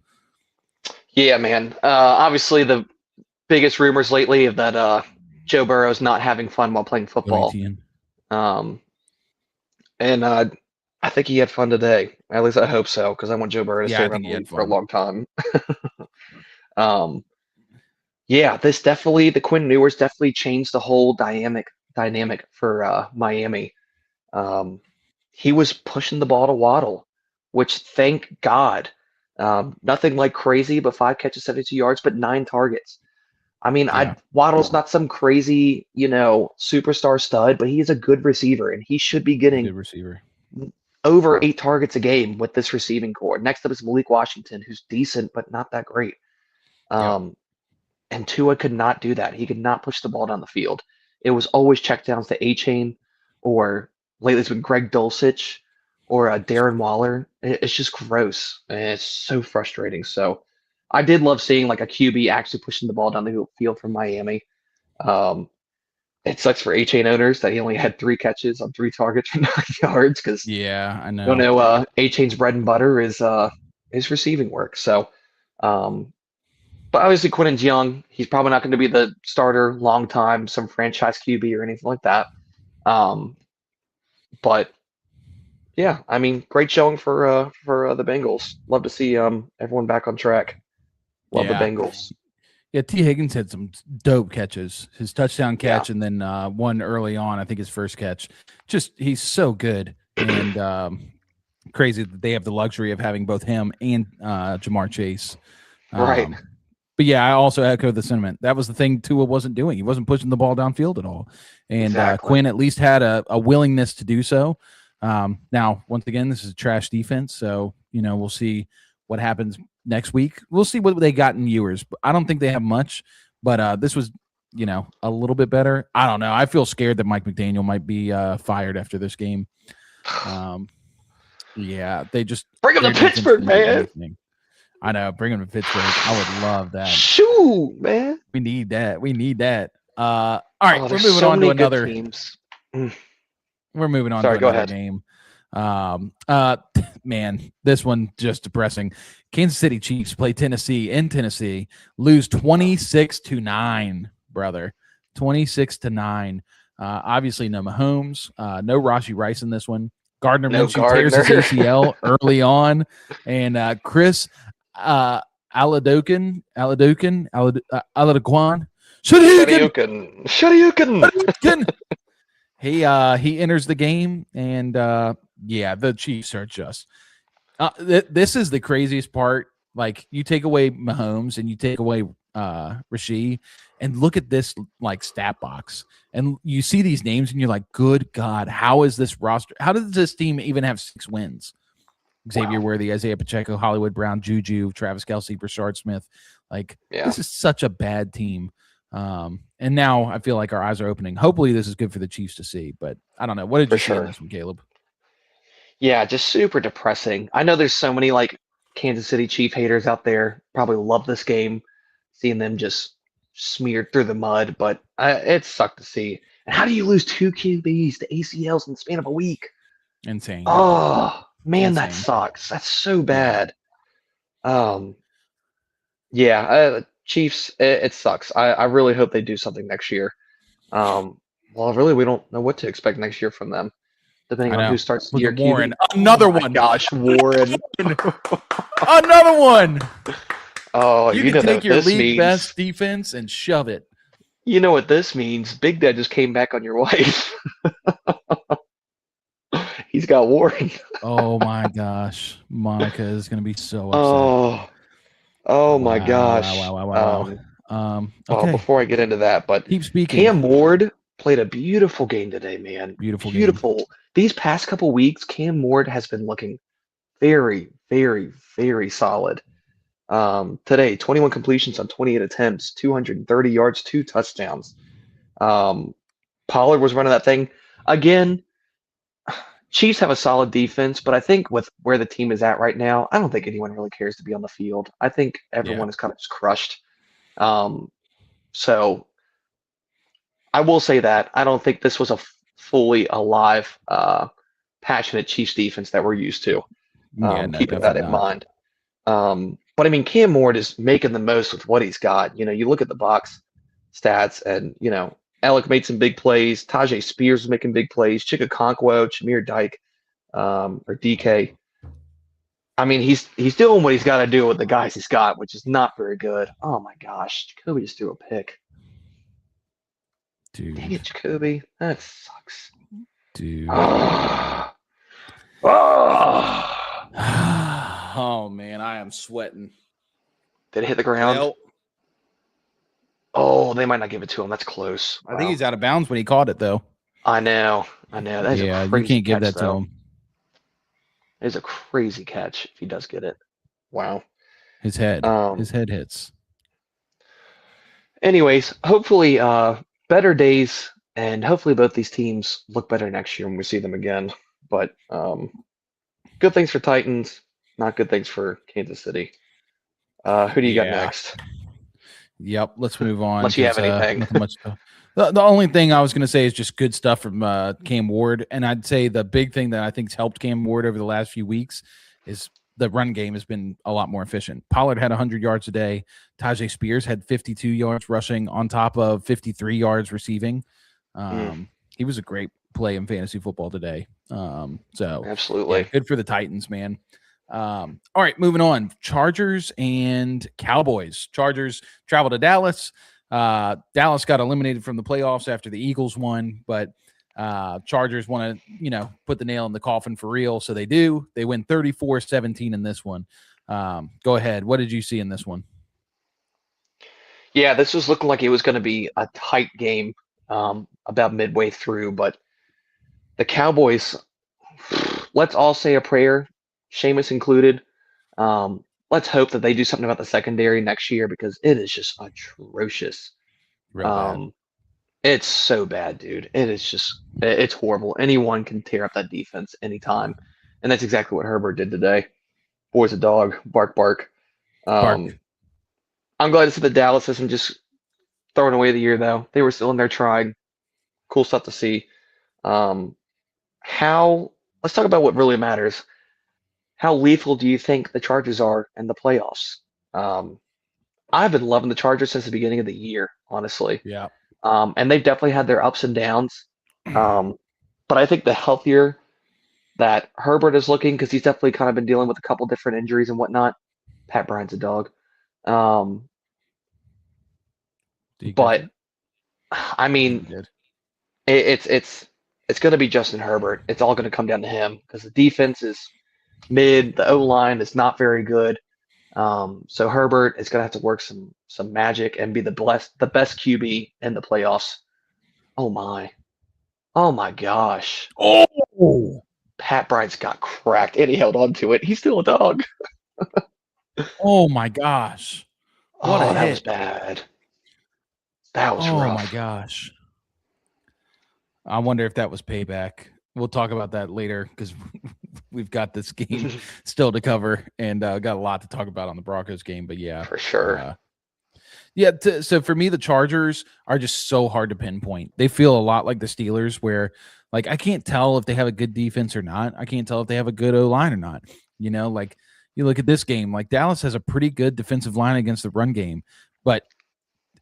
Yeah, man. Obviously, the biggest rumors lately of that Joe Burrow's not having fun while playing football. And I think he had fun today. At least I hope so, because I want Joe Burrow to stay around the league for a long time. The Quinn Ewers definitely changed the whole dynamic for Miami. He was pushing the ball to Waddle, which, thank God, nothing like crazy, but 5 catches, 72 yards, but 9 targets. I mean, Waddle's not some crazy, superstar stud, but he's a good receiver, and he should be getting over 8 targets a game with this receiving core. Next up is Malik Washington, who's decent, but not that great. And Tua could not do that. He could not push the ball down the field. It was always checkdowns to Achane, or lately it's been Greg Dulcich or Darren Waller. It's just gross, and it's so frustrating. So I did love seeing a QB actually pushing the ball down the field from Miami. It sucks for Achane owners that he only had 3 catches on 3 targets for 9 yards, because I know. Achane's bread and butter is his receiving work. So, but obviously Quinn's young. He's probably not going to be the starter long time, some franchise QB or anything like that. But yeah, I mean, great showing for the Bengals. Love to see everyone back on track. Love the Bengals. Yeah, T. Higgins had some dope catches. His touchdown catch, and then one early on, I think his first catch. Just, he's so good, and crazy that they have the luxury of having both him and Jamar Chase. Right. But yeah, I also echo the sentiment. That was the thing Tua wasn't doing. He wasn't pushing the ball downfield at all. And Exactly. Quinn at least had a willingness to do so. Now, once again, this is a trash defense. So, we'll see what happens next week. We'll see what they got in Ewers. I don't think they have much, but this was, a little bit better. I don't know. I feel scared that Mike McDaniel might be fired after this game. Yeah, they just bring him to Pittsburgh, man. I know. Bring him to Pittsburgh. I would love that. Shoot, man. We need that. All right, we're moving so on to another teams. We're moving on to another game. Man, this one just depressing. Kansas City Chiefs play Tennessee in Tennessee, lose 26-9, brother. 26-9. Obviously no Mahomes, no Rashee Rice in this one. Gardner Minshew tears his ACL early on, and Chris Aladoquan. Shoryuken. He enters the game, and the Chiefs are just. This is the craziest part. Like, you take away Mahomes and you take away Rashee, and look at this stat box, and you see these names, and you're like, "Good God, how is this roster? How does this team even have 6 wins?" Xavier Worthy, Isaiah Pacheco, Hollywood Brown, Juju, Travis Kelce, Brashard Smith. This is such a bad team. And now I feel like our eyes are opening. Hopefully this is good for the Chiefs to see, but I don't know. What did you see in this one, Caleb? Yeah, just super depressing. I know there's so many Kansas City Chief haters out there. Probably love this game, seeing them just smeared through the mud, but it sucked to see. And how do you lose 2 QBs to ACLs in the span of a week? Insane. Oh, man, that sucks. That's so bad. Chiefs, it sucks. I really hope they do something next year. Really, we don't know what to expect next year from them, depending on who starts the year. Warren, another one. Gosh, Warren, another one. Oh, you can take your league best defense and shove it. You know what this means? Big Dad just came back on your wife. He's got Warren. Oh my gosh, Monica is going to be so upset. Oh my gosh. Wow. Okay. Before I get into that, but keep speaking. Cam Ward played a beautiful game today, man. Beautiful. Game. These past couple weeks, Cam Ward has been looking very, very, very solid. Today, 21 completions on 28 attempts, 230 yards, 2 touchdowns. Pollard was running that thing. Again, Chiefs have a solid defense, but I think with where the team is at right now, I don't think anyone really cares to be on the field. I think everyone is kind of just crushed. So I will say that I don't think this was a fully alive, passionate Chiefs defense that we're used to. Keeping that in mind. But I mean, Cam Ward is making the most with what he's got. You look at the box stats, and Alec made some big plays. Tajay Spears was making big plays. Chika Okonkwo, Chamir Dyke, or DK. I mean, he's doing what he's got to do with the guys he's got, which is not very good. Oh my gosh, Jacoby just threw a pick. Dude. Dang it, Jacoby. That sucks. Dude. Oh man, I am sweating. Did it hit the ground? Well, oh, they might not give it to him. That's close. I think he's out of bounds when he caught it, though. I know. That's you can't give that to him. It's a crazy catch if he does get it. Wow. His head hits. Anyways, hopefully better days, and hopefully both these teams look better next year when we see them again. But good things for Titans, not good things for Kansas City. Who do you got next? Yep, let's move on. Unless you have anything. The only thing I was going to say is just good stuff from Cam Ward. And I'd say the big thing that I think's helped Cam Ward over the last few weeks is the run game has been a lot more efficient. Pollard had 100 yards a day. Tajay Spears had 52 yards rushing on top of 53 yards receiving. He was a great play in fantasy football today. So absolutely good for the Titans, man. All right, moving on. Chargers and Cowboys. Chargers travel to Dallas. Dallas got eliminated from the playoffs after the Eagles won, but Chargers want to, put the nail in the coffin for real. So they do. They win 34-17 in this one. Go ahead. What did you see in this one? Yeah, this was looking like it was going to be a tight game about midway through, but the Cowboys, let's all say a prayer, Seamus included. Let's hope that they do something about the secondary next year because it is just atrocious. Real bad. Um, it's so bad, dude. It is just, it's horrible. Anyone can tear up that defense anytime. And that's exactly what Herbert did today. Boy's a dog, bark, bark. Bark. I'm glad to see the Dallas isn't just throwing away the year, though. They were still in there trying. Cool stuff to see. Um, let's talk about what really matters. How lethal do you think the Chargers are in the playoffs? Um, I've been loving the Chargers since the beginning of the year, honestly. Yeah. And they've definitely had their ups and downs. But I think the healthier that Herbert is looking, because he's definitely kind of been dealing with a couple different injuries and whatnot. Pat Bryant's a dog. But I mean, it's going to be Justin Herbert. It's all going to come down to him because the defense is mid. The O line is not very good. So Herbert is going to have to work some magic and be the best QB in the playoffs. Oh my gosh! Oh, Pat Bryant's got cracked and he held on to it. He's still a dog. Oh my gosh! What that was bad. That was rough. Oh my gosh! I wonder if that was payback. We'll talk about that later because we've got this game still to cover and got a lot to talk about on the Broncos game. But yeah, for sure. So for me, the Chargers are just so hard to pinpoint. They feel a lot like the Steelers, where like I can't tell if they have a good defense or not. I can't tell if they have a good O line or not. You know, like you look at this game, like Dallas has a pretty good defensive line against the run game, but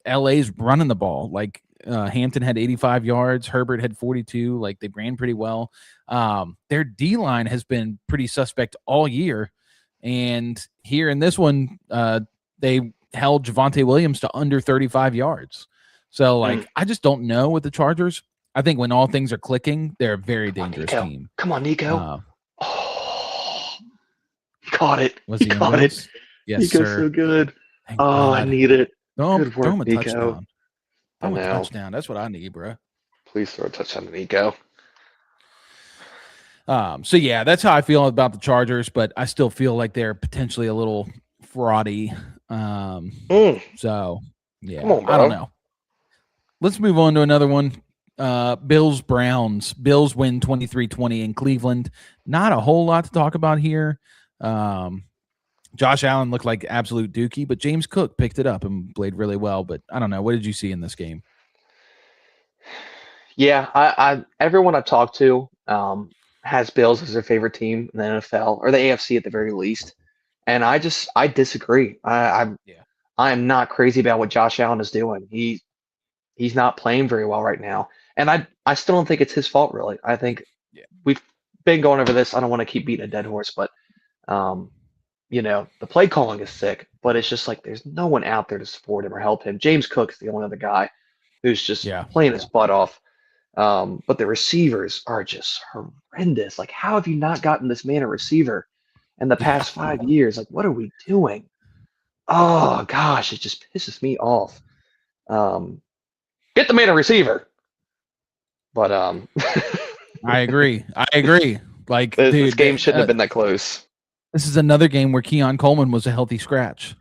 LA's running the ball. Like Hampton had 85 yards, Herbert had 42. Like they ran pretty well. Their D line has been pretty suspect all year, and here in this one, they held Javonte Williams to under 35 yards. So like I just don't know with the Chargers. I think when all things are clicking, they're a very dangerous team. Come on, Nico. He caught it. He caught it. Yes, Nico's sir. so good. Thank God. I need it. Good work, throw him a Nico. touchdown. Throw him a touchdown. That's what I need, bro. Please throw a touchdown to Nico. So yeah, that's how I feel about the Chargers, but I still feel like they're potentially a little fraudy. So yeah, on, I don't know. Let's move on to another one. Bills Browns. Bills win 23-20 in Cleveland. Not a whole lot to talk about here. Josh Allen looked like absolute dookie, but James Cook picked it up and played really well. But I don't know. What did you see in this game? Yeah, I everyone I've talked to has Bills as their favorite team in the NFL or the AFC at the very least, and I disagree. I am not crazy about what Josh Allen is doing. He's not playing very well right now, and I still don't think it's his fault really. I think we've been going over this. I don't want to keep beating a dead horse, but you know, the play calling is sick, but it's just like there's no one out there to support him or help him. James Cook's the only other guy who's just playing his butt off. But the receivers are just horrendous. Like, how have you not gotten this man a receiver in the past 5 years? Like, what are we doing? Oh gosh, it just pisses me off. Get the man a receiver. But I agree. Like this game shouldn't have been that close. This is another game where Keon Coleman was a healthy scratch.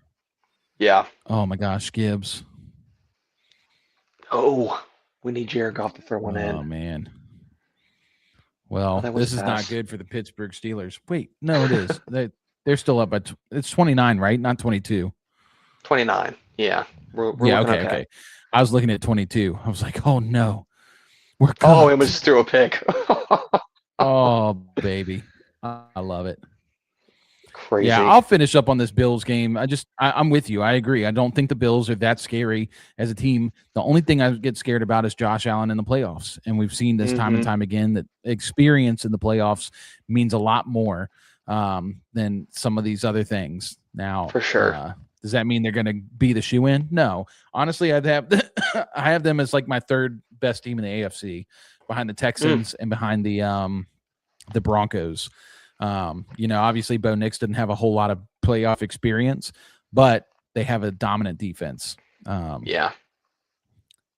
Yeah. Oh my gosh, Gibbs. Oh, we need Jared Goff to throw one in. Oh man. Well, this is not good for the Pittsburgh Steelers. Wait, no, it is. They're still up by it's 29, right? Not 22. 29. Yeah. We're okay. I was looking at 22. I was like, oh no. We're cooked. Oh, it was threw a pick. Oh, baby. I love it. Crazy. Yeah, I'll finish up on this Bills game. I'm with you. I agree. I don't think the Bills are that scary as a team. The only thing I get scared about is Josh Allen in the playoffs. And we've seen this time and time again that experience in the playoffs means a lot more than some of these other things. Now, for sure. Does that mean they're going to be the shoe-in? No. Honestly, I have them as like my third best team in the AFC behind the Texans and behind the Broncos. You know, obviously Bo Nix didn't have a whole lot of playoff experience, but they have a dominant defense. Yeah.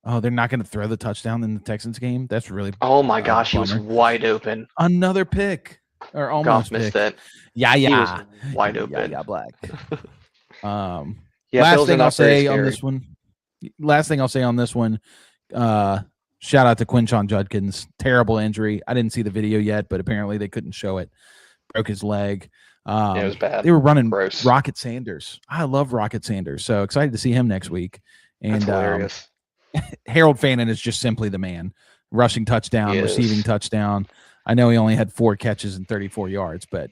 Oh, they're not going to throw the touchdown in the Texans game. That's really Oh my gosh, he was bummer. wide open. Another pick or Goff almost missed pick. it. Yeah, He was wide yeah, open. yeah, Black. Yeah, Last Bills are thing I'll not very say on scary. this one. Last thing I'll say on this one. Shout out to Quinshon Judkins. Terrible injury. I didn't see the video yet, but apparently they couldn't show it. Broke his leg. Yeah, it was bad. They were running Gross. Rocket Sanders. I love Rocket Sanders. So excited to see him next week. And That's hilarious. Harold Fannin is just simply the man. Rushing touchdown, receiving touchdown. I know he only had 4 catches and 34 yards, but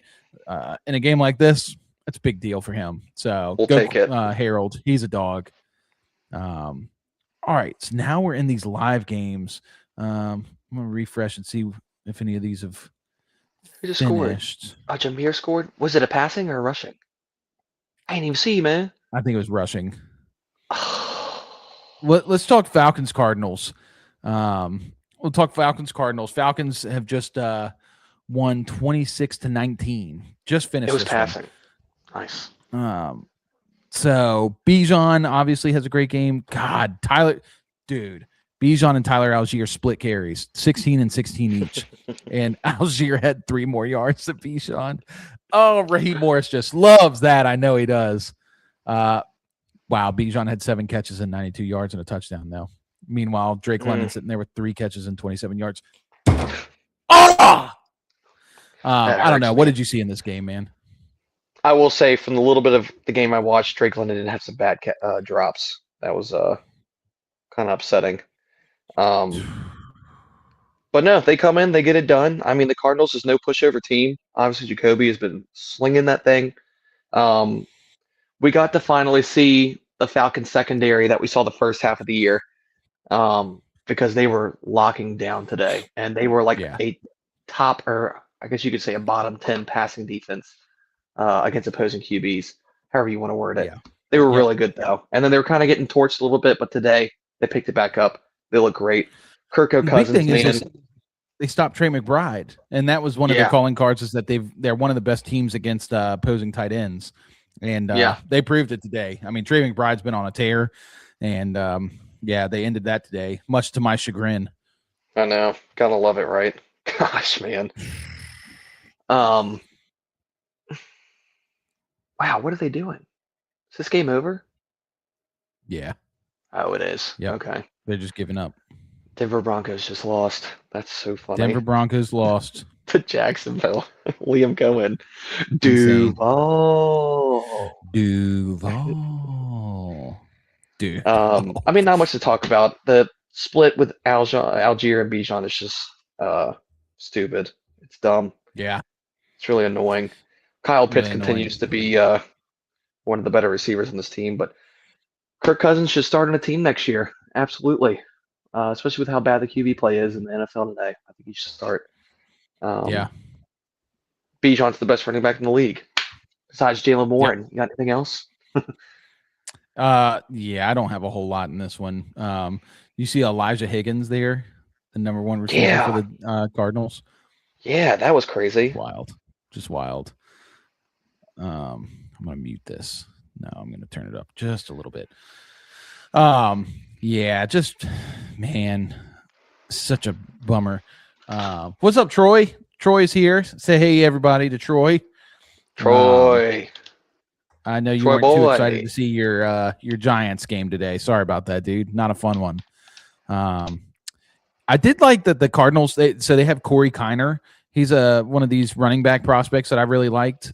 in a game like this, it's a big deal for him. So we'll go, take it. Harold. He's a dog. All right, so now we're in these live games. I'm gonna refresh and see if any of these have Who just finished. scored? Jameer scored. Was it a passing or a rushing? I didn't even see, man. I think it was rushing. Let's talk Falcons Cardinals. We'll talk Falcons Cardinals. Falcons have just won 26-19. Just finished. It was this passing. One. Nice. So Bijan obviously has a great game. God, Tyler, dude, Bijan and Tyler Algier split carries, 16 and 16 each. And Algier had 3 more yards than Bijan. Oh, Raheem Morris just loves that. I know he does. Wow, Bijan had 7 catches and 92 yards and a touchdown, though. Meanwhile, Drake London sitting there with 3 catches and 27 yards. I don't know. What did you see in this game, man? I will say, from the little bit of the game I watched, Drake London did have some bad drops. That was kind of upsetting. But no, they come in, they get it done. I mean, the Cardinals is no pushover team. Obviously, Jacoby has been slinging that thing. We got to finally see the Falcons secondary that we saw the first half of the year, because they were locking down today, and they were like a top, or I guess you could say a bottom 10 passing defense against opposing QBs, however you want to word it. Yeah. They were really good, though. And then they were kind of getting torched a little bit, but today they picked it back up. They look great. Kirko Cousins, man. They stopped Trey McBride, and that was one of their calling cards, is that they're one of the best teams against opposing tight ends. And they proved it today. I mean, Trey McBride's been on a tear, and they ended that today, much to my chagrin. I know. Gotta love it, right? Gosh, man. Wow, what are they doing? Is this game over? Yeah. Oh, it is. Yep. Okay. They're just giving up. Denver Broncos just lost. That's so funny. Denver Broncos lost to Jacksonville. Liam Cohen. Duval. Dude. I mean, not much to talk about. The split with Algier and Bijan is just stupid. It's dumb. Yeah. It's really annoying. Kyle Pitts continues to be one of the better receivers in this team, but Kirk Cousins should start on a team next year. Absolutely. Especially with how bad the QB play is in the NFL today. I think he should start. Bijan's the best running back in the league, besides Jalen Warren. Yep. You got anything else? I don't have a whole lot in this one. You see Elijah Higgins there, the number 1 receiver for the Cardinals. Yeah, that was crazy. Just wild. I'm gonna mute this. No, I'm gonna turn it up just a little bit. Just man, such a bummer. What's up, Troy? Troy's here. Say hey, everybody, to Troy. Troy. I know you weren't too excited to see your Giants game today. Sorry about that, dude. Not a fun one. I did like that the Cardinals. They have Corey Kiner. He's one of these running back prospects that I really liked.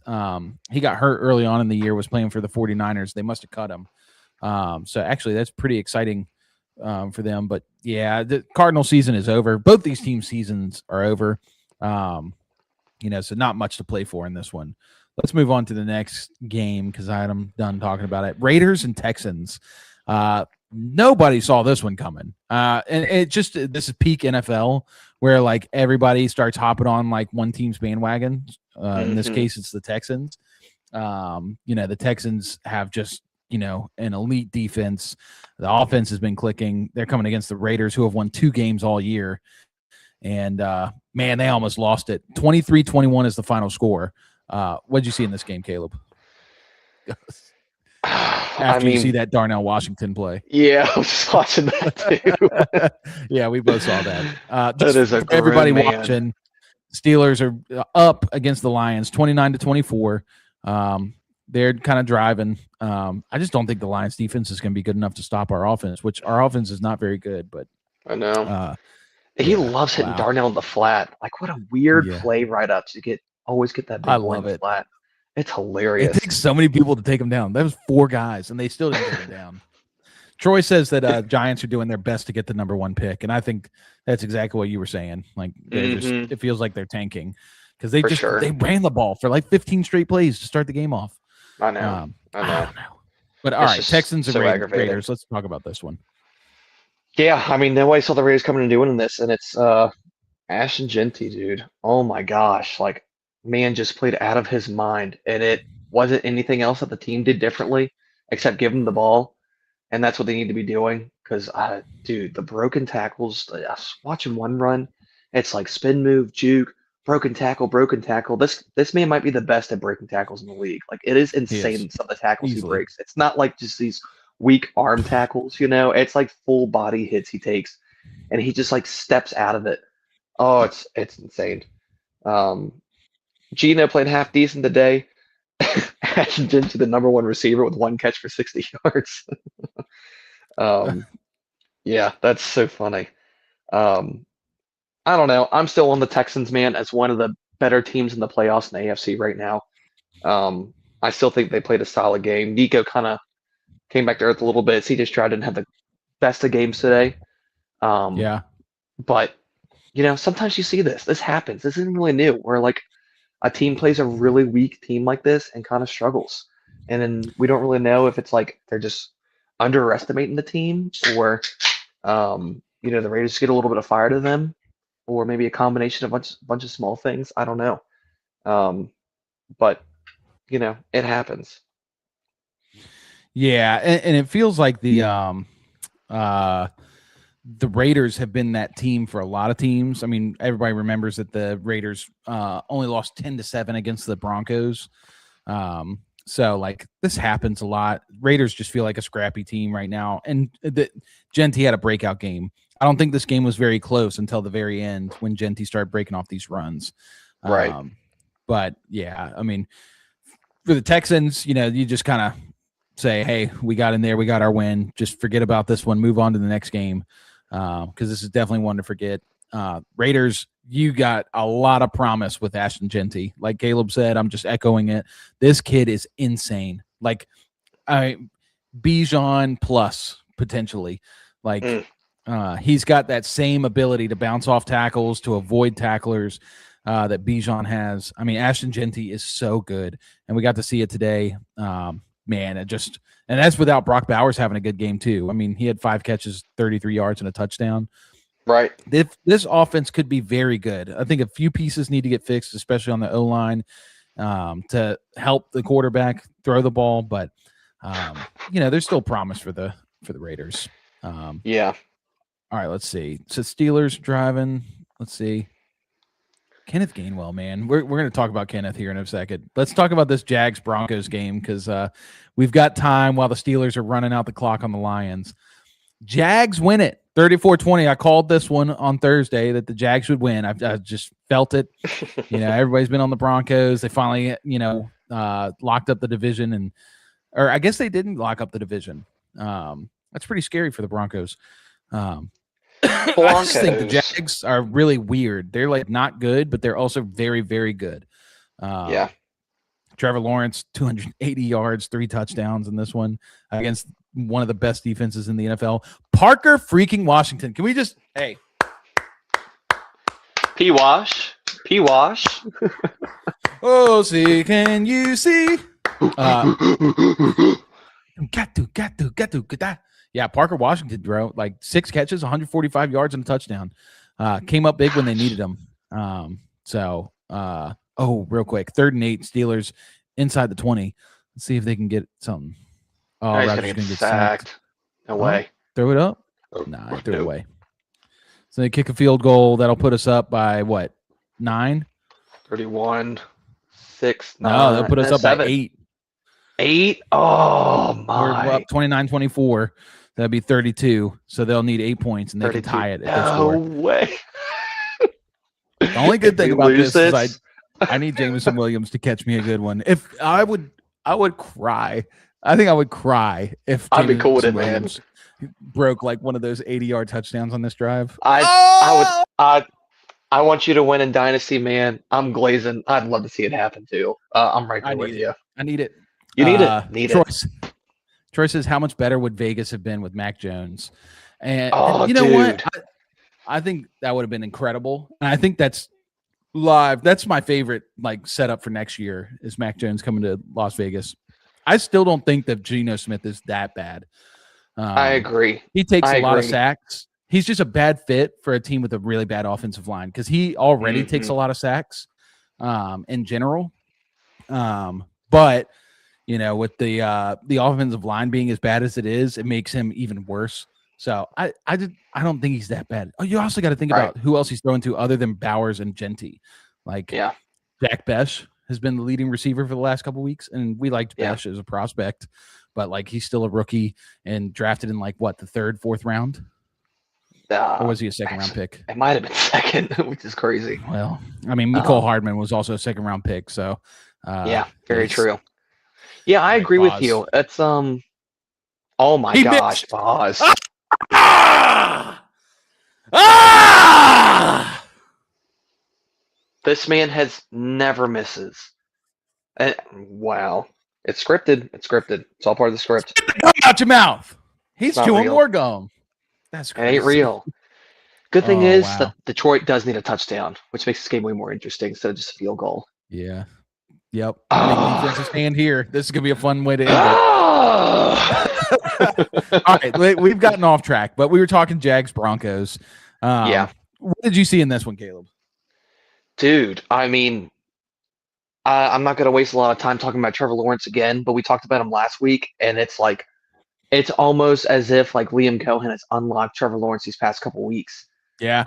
He got hurt early on in the year, was playing for the 49ers. They must have cut him. So actually that's pretty exciting for them. But yeah, the Cardinal season is over. Both these team seasons are over. So not much to play for in this one. Let's move on to the next game because I'm done talking about it. Raiders and Texans. Nobody saw this one coming. And this is peak NFL where like everybody starts hopping on like one team's bandwagon. In this case, it's the Texans. The Texans have just, an elite defense. The offense has been clicking. They're coming against the Raiders, who have won 2 games all year. And man, they almost lost it. 23-21 is the final score. What did you see in this game, Caleb? After you see that Darnell Washington play. Yeah, I was just watching that too. Yeah, we both saw that. That is a for everybody man. watching, Steelers are up against the Lions 29-24. They're kind of driving. I just don't think the Lions defense is going to be good enough to stop our offense, which our offense is not very good. But I know. He loves hitting Darnell in the flat. Like, what a weird play up to always get that big boy in the flat. It's hilarious. It takes so many people to take him down. That was 4 guys, and they still didn't take him down. Troy says that Giants are doing their best to get the number 1 pick, and I think that's exactly what you were saying. Like, it feels like they're tanking because they they ran the ball for like 15 straight plays to start the game off. I know. I don't know. But all right, Texans and Raiders. Let's talk about this one. Yeah, I mean, nobody saw the Raiders coming and doing this, and it's Ashton Jeanty, dude. Oh my gosh, like, man just played out of his mind, and it wasn't anything else that the team did differently except give him the ball, and that's what they need to be doing. Because, dude, the broken tackles. I was watching one run, it's like spin move, juke, broken tackle. This man might be the best at breaking tackles in the league. Like, it is insane some of the tackles he breaks. It's not like just these weak arm tackles, it's like full body hits he takes, and he just like steps out of it. Oh, it's insane. Gino played half decent today. Ashton Jeanty, the number 1 receiver with 1 catch for 60 yards. Yeah, that's so funny. I don't know. I'm still on the Texans, man, as one of the better teams in the playoffs in the AFC right now. I still think they played a solid game. Nico kind of came back to earth a little bit. CJ Stroud didn't have the best of games today. But, sometimes you see this. This happens. This isn't really new. Where, like, a team plays a really weak team like this and kind of struggles. And then we don't really know if it's like they're just underestimating the team or, the Raiders get a little bit of fire to them, or maybe a combination of a bunch of small things. I don't know. But, it happens. Yeah, and it feels like the Raiders have been that team for a lot of teams. I mean, everybody remembers that the Raiders only lost 10-7 against the Broncos. So, like, this happens a lot. Raiders just feel like a scrappy team right now. And Jeanty had a breakout game. I don't think this game was very close until the very end when Jeanty started breaking off these runs. Right. But, yeah, I mean, for the Texans, you just kind of say, hey, we got in there, we got our win. Just forget about this one, move on to the next game, because this is definitely one to forget. Raiders, you got a lot of promise with Ashton Jeanty. Like Caleb said, I'm just echoing it. This kid is insane. Like, Bijan plus potentially. Like, he's got that same ability to bounce off tackles, to avoid tacklers that Bijan has. I mean, Ashton Jeanty is so good, and we got to see it today. Man, and that's without Brock Bowers having a good game too. I mean, he had 5 catches, 33 yards, and a touchdown. Right. This offense could be very good. I think a few pieces need to get fixed, especially on the O-line, to help the quarterback throw the ball. But there's still promise for the Raiders. Yeah. All right, let's see. So Steelers driving. Let's see. Kenneth Gainwell, man. We're going to talk about Kenneth here in a second. Let's talk about this Jags-Broncos game because we've got time while the Steelers are running out the clock on the Lions. Jags win it, 34-20. I called this one on Thursday that the Jags would win. I just felt it. Everybody's been on the Broncos. They finally, locked up the division, or I guess they didn't lock up the division. That's pretty scary for the Broncos. I just think the Jags are really weird. They're like not good, but they're also very, very good. Yeah. Trevor Lawrence, 280 yards, 3 touchdowns in this one against one of the best defenses in the NFL. Parker freaking Washington. Can we just, hey. P-Wash. Oh, see, can you see? Got to. Yeah, Parker Washington, bro, like 6 catches, 145 yards and a touchdown. Came up big when they needed him. Real quick, 3rd and 8, Steelers inside the 20. Let's see if they can get something. Oh, Rodgers going to get sacked. No way. Throw it up? Nah, he threw it away. So they kick a field goal. That'll put us up by what? 9? 31, 6, 9. No, they'll put us up 7. by 8. 8? Oh We're my. up 29-24. That'd be 32. So they'll need 8 points, and they can 32. tie it if they No score. way. The only good If we thing about lose this is this, I need Jameson Williams to catch me a good one. If I would cry. I think I would cry if I'd be cool with Jameson it, man. Williams broke like one of those 80-yard touchdowns on this drive. I would Oh, I want you to win in Dynasty, man. I'm glazing. I'd love to see it happen too. I'm right I there need with it. you. I need it. You need it. Need it. Troy says, how much better would Vegas have been with Mac Jones? And Oh, you know what? dude. I think that would have been incredible. And I think that's live. That's my favorite like setup for next year is Mac Jones coming to Las Vegas. I still don't think that Geno Smith is that bad. I agree. He takes I a lot of agree. sacks. He's just a bad fit for a team with a really bad offensive line because he already takes Mm-hmm. a lot of sacks in general. But you know, with the offensive line being as bad as it is, it makes him even worse. So I don't think he's that bad. Oh, you also got to think Right. about who else he's throwing to other than Bowers and Genty. Like Yeah. Jack Besh has been the leading receiver for the last couple of weeks, and we liked Yeah. Besh as a prospect, but like he's still a rookie and drafted in like what the third, fourth round, or was he a second round pick? It might have been second, which is crazy. Well, I mean, Mecole Hardman was also a second round pick, so yeah, very true. Yeah, I agree with you. It's oh my He gosh, missed. Boz. This man has never misses. And, wow. It's scripted. It's scripted. It's all part of the script. Get the gum out your mouth. He's not chewing real. more gum. That's It crazy. ain't real. Good thing Oh, is wow. that Detroit does need a touchdown, which makes this game way more interesting instead of just a field goal. Yeah. Yep. Big defensive stand here. This is gonna be a fun way to end it. All right, we've gotten off track, but we were talking Jags Broncos. Yeah. What did you see in this one, Caleb? Dude, I mean, I'm not going to waste a lot of time talking about Trevor Lawrence again, but we talked about him last week, and it's like, it's almost as if like Liam Cohen has unlocked Trevor Lawrence these past couple weeks. Yeah.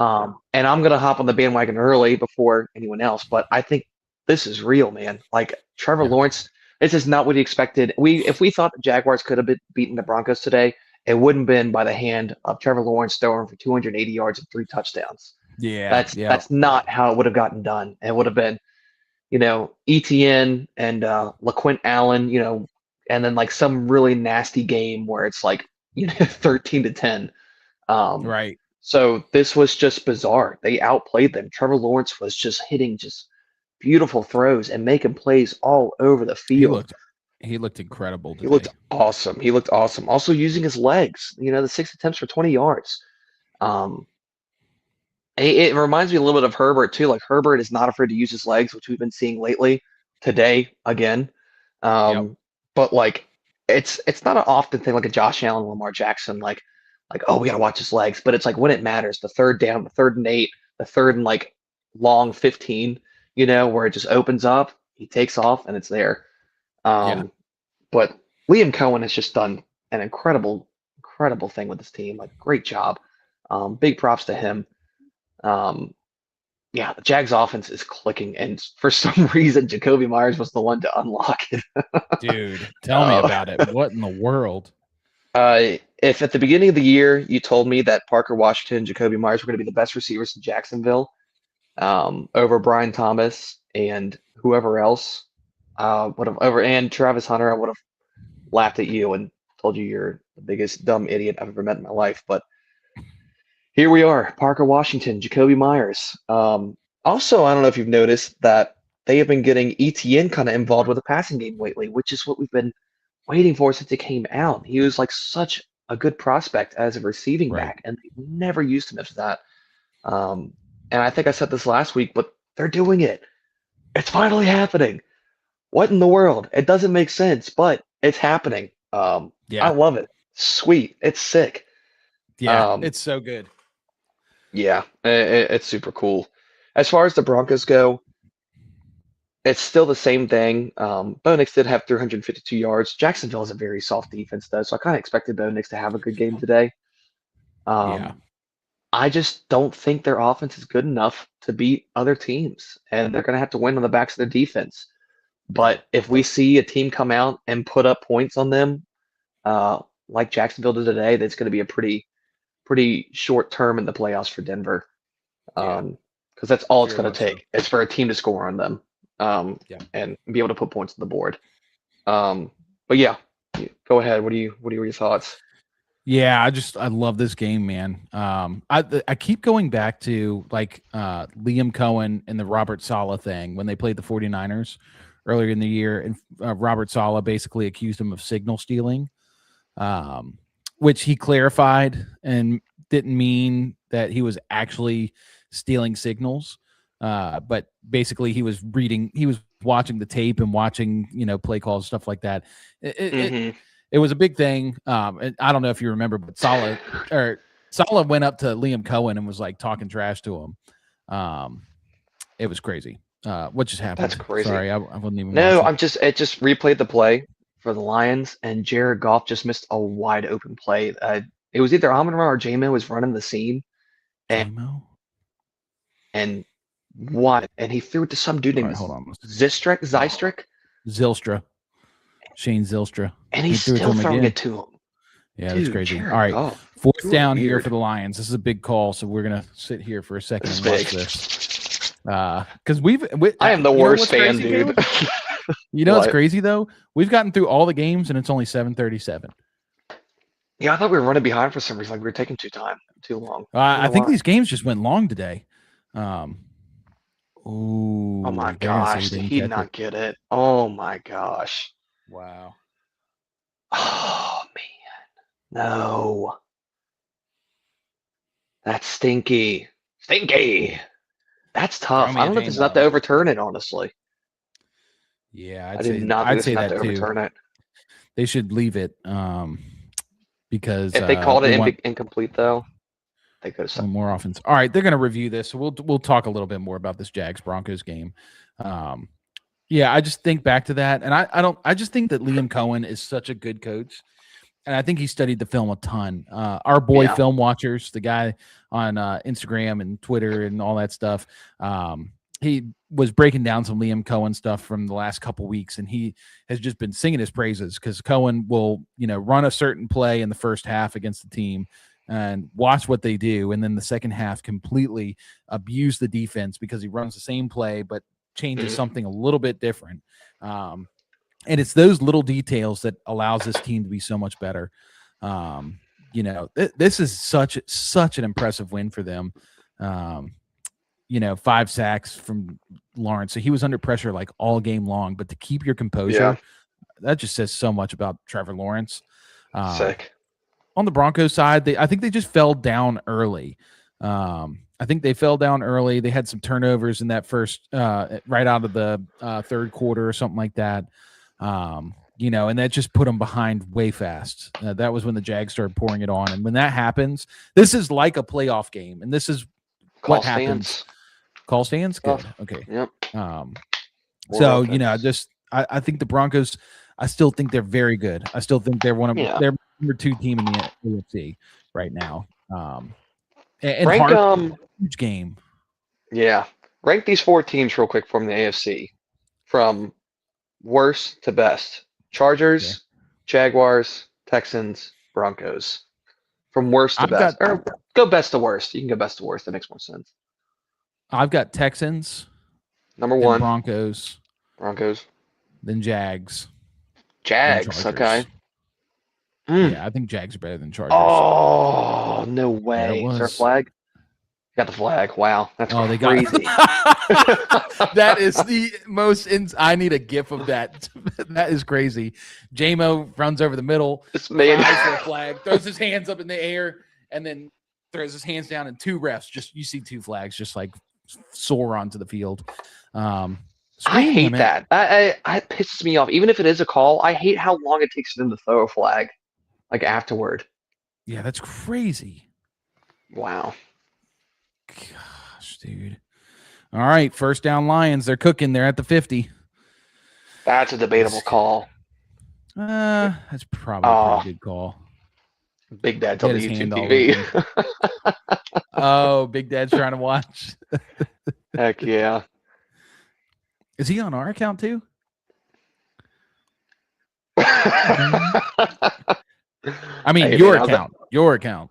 And I'm going to hop on the bandwagon early before anyone else, but I think this is real, man. Like Trevor Lawrence, this is not what he expected. If we thought the Jaguars could have beaten the Broncos today, it wouldn't have been by the hand of Trevor Lawrence throwing for 280 yards and 3 touchdowns. Yeah. That's not how it would have gotten done. It would have been, ETN and LaQuint Allen, and then like some really nasty game where it's like 13-10. Right. So this was just bizarre. They outplayed them. Trevor Lawrence was just hitting just beautiful throws and making plays all over the field. He looked incredible today. He looked awesome. He looked awesome. Also using his legs. The 6 attempts for 20 yards. It reminds me a little bit of Herbert too. Like Herbert is not afraid to use his legs, which we've been seeing lately. Today again, but like it's not an often thing like a Josh Allen, Lamar Jackson. Like oh, we gotta watch his legs. But it's like when it matters, the third down, the 3rd and 8, the 3rd and like long 15. Where it just opens up, he takes off, and it's there. But Liam Cohen has just done an incredible thing with this team. Like great job. Big props to him. The Jags offense is clicking, and for some reason, Jacoby Myers was the one to unlock it. Dude, tell me about it. What in the world? If at the beginning of the year you told me that Parker Washington and Jacoby Myers were going to be the best receivers in Jacksonville, over Brian Thomas and whoever else, and Travis Hunter, I would have laughed at you and told you you're the biggest dumb idiot I've ever met in my life. But here we are, Parker Washington, Jacoby Myers. Also, I don't know if you've noticed that they have been getting ETN kind of involved with the passing game lately, which is what we've been waiting for since it came out. He was like such a good prospect as a receiving back, and they never used him as that. And I think I said this last week, but they're doing it. It's finally happening. What in the world? It doesn't make sense, but it's happening. I love it. Sweet. It's sick. Yeah, it's so good. Yeah, it's super cool. As far as the Broncos go, it's still the same thing. Bo Nix did have 352 yards. Jacksonville is a very soft defense, though, so I kind of expected Bo Nix to have a good game today. I just don't think their offense is good enough to beat other teams, and they're going to have to win on the backs of their defense. But if we see a team come out and put up points on them, like Jacksonville did today, that's going to be a pretty short term in the playoffs for Denver. Yeah. Because that's all it's Very going to much so. take. It's for a team to score on them, Yeah. and be able to put points on the board. But yeah, go ahead. What are your thoughts? Yeah, I love this game, man. I keep going back to like Liam Cohen and the Robert Saleh thing when they played the 49ers earlier in the year, and Robert Saleh basically accused him of signal stealing, which he clarified and didn't mean that he was actually stealing signals. But basically he was watching the tape and watching, play calls, stuff like that. It was a big thing. And I don't know if you remember, but Saleh went up to Liam Cohen and was like talking trash to him. It was crazy. What just happened? That's crazy. Sorry, I wasn't even No, watching. it just replayed the play for the Lions, and Jared Goff just missed a wide open play. It was either Amon-Ra or J-Mo was running the seam, and J-Mo? and what? And he threw it to some dude All named right, hold on. Zystrek, Zylstra. Shane Zylstra. and he's threw it to still him throwing again. it to him. Yeah, Dude, that's crazy. Jared All right, Goff, fourth you're down here weird. for the Lions. This is a big call, so we're gonna sit here for a second This and is watch big. this. Because I am the you know worst what's fan, crazy, dude. Caleb? You know what's What? crazy though? We've gotten through all the games and it's only 7:37. Yeah, I thought we were running behind for some reason. Like we were taking too long. I don't I know think why. these games just went long today. Ooh, Oh my they're gonna say he gosh, did didn't he catch it. not get it? Oh my gosh. Wow. Oh man. No. That's stinky. Stinky. That's Throw tough. me I a don't know if this is not to J-Mo. overturn it, honestly. Yeah, I do not think I'd this is say not to that too. overturn it. They should leave it because If they called they it want incomplete, though, they could have more offense. All right, they're going to review this, so we'll talk a little bit more about this Jags Broncos game. Yeah, I just think back to that, and I just think that Liam Cohen is such a good coach, and I think he studied the film a ton. Our boy Yeah. Film Watchers, the guy on Instagram and Twitter and all that stuff, he was breaking down some Liam Cohen stuff from the last couple weeks, and he has just been singing his praises because Cohen will, run a certain play in the first half against the team and watch what they do, and then the second half completely abuse the defense because he runs the same play but changes something a little bit different. And it's those little details that allows this team to be so much better. This is such an impressive win for them. 5 sacks from Lawrence. So he was under pressure like all game long, but to keep your composure, that just says so much about Trevor Lawrence. Sick. On the Broncos side, I think they just fell down early. I think they fell down early. They had some turnovers in that first, right out of the third quarter or something like that. And that just put them behind way fast. That was when the Jags started pouring it on. And when that happens, this is like a playoff game. And this is what happens. Call stands? Good. Okay. Yep. So, I think the Broncos, I still think they're very good. I still think they're they're number 2 team in the AFC right now. And rank huge game. Yeah. Rank these 4 teams real quick from the AFC. From worst to best. Chargers, Jaguars, Texans, Broncos. From worst to best. Or go best to worst. You can go best to worst. That makes more sense. I've got Texans. Number 1. Broncos. Then Jags. Okay. Yeah, I think Jags are better than Chargers. Oh, no way. Is there a flag? Got the flag. Wow. That's crazy. That is the most I need a gif of that. That is crazy. J-Mo runs over the middle, flies for a flag, throws his hands up in the air, and then throws his hands down, and 2 refs. You see 2 flags just like soar onto the field. I hate that. It pisses me off. Even if it is a call, I hate how long it takes them to throw a flag, like afterward. Yeah, that's crazy. Wow. Gosh, dude. All right, first down Lions. They're cooking. They're at the 50. That's a debatable call. That's probably a pretty good call. Big Dad's on the YouTube TV. Oh, Big Dad's trying to watch. Heck yeah. Is he on our account too? I mean, Hey, your man, account. Your account.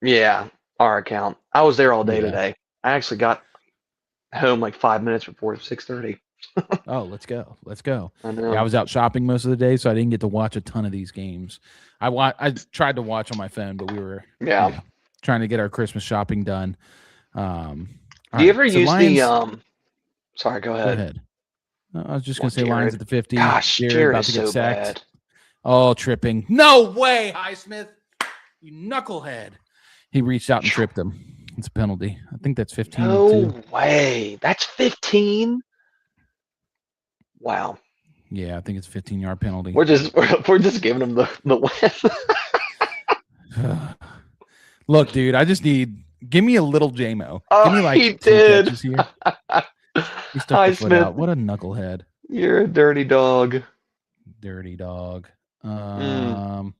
yeah, our account. I was there all day Yeah. today. I actually got home like 5 minutes before 6:30. Oh, let's go. Let's go. I Yeah, I know. was out shopping most of the day, so I didn't get to watch a ton of these games. I tried to watch on my phone, but we were Yeah. trying to get our Christmas shopping done. All Do you right. ever So use the Lions, Sorry, go go ahead. ahead. I was just Well, gonna say Lions at Jared. the 50. Gosh, Jared Jared about is to get so sacked. bad. Oh, tripping. No way, Highsmith. You knucklehead. He reached out and tripped him. It's a penalty. I think that's 15 No too. way. That's 15. Wow. Yeah, I think it's a 15-yard penalty. We're just giving him the win. Look, dude, I just give me a little JMO. Oh, Give me like he some did. catches here. He stuck the foot Smith. out. What a knucklehead. You're a dirty dog. Dirty dog. Mm.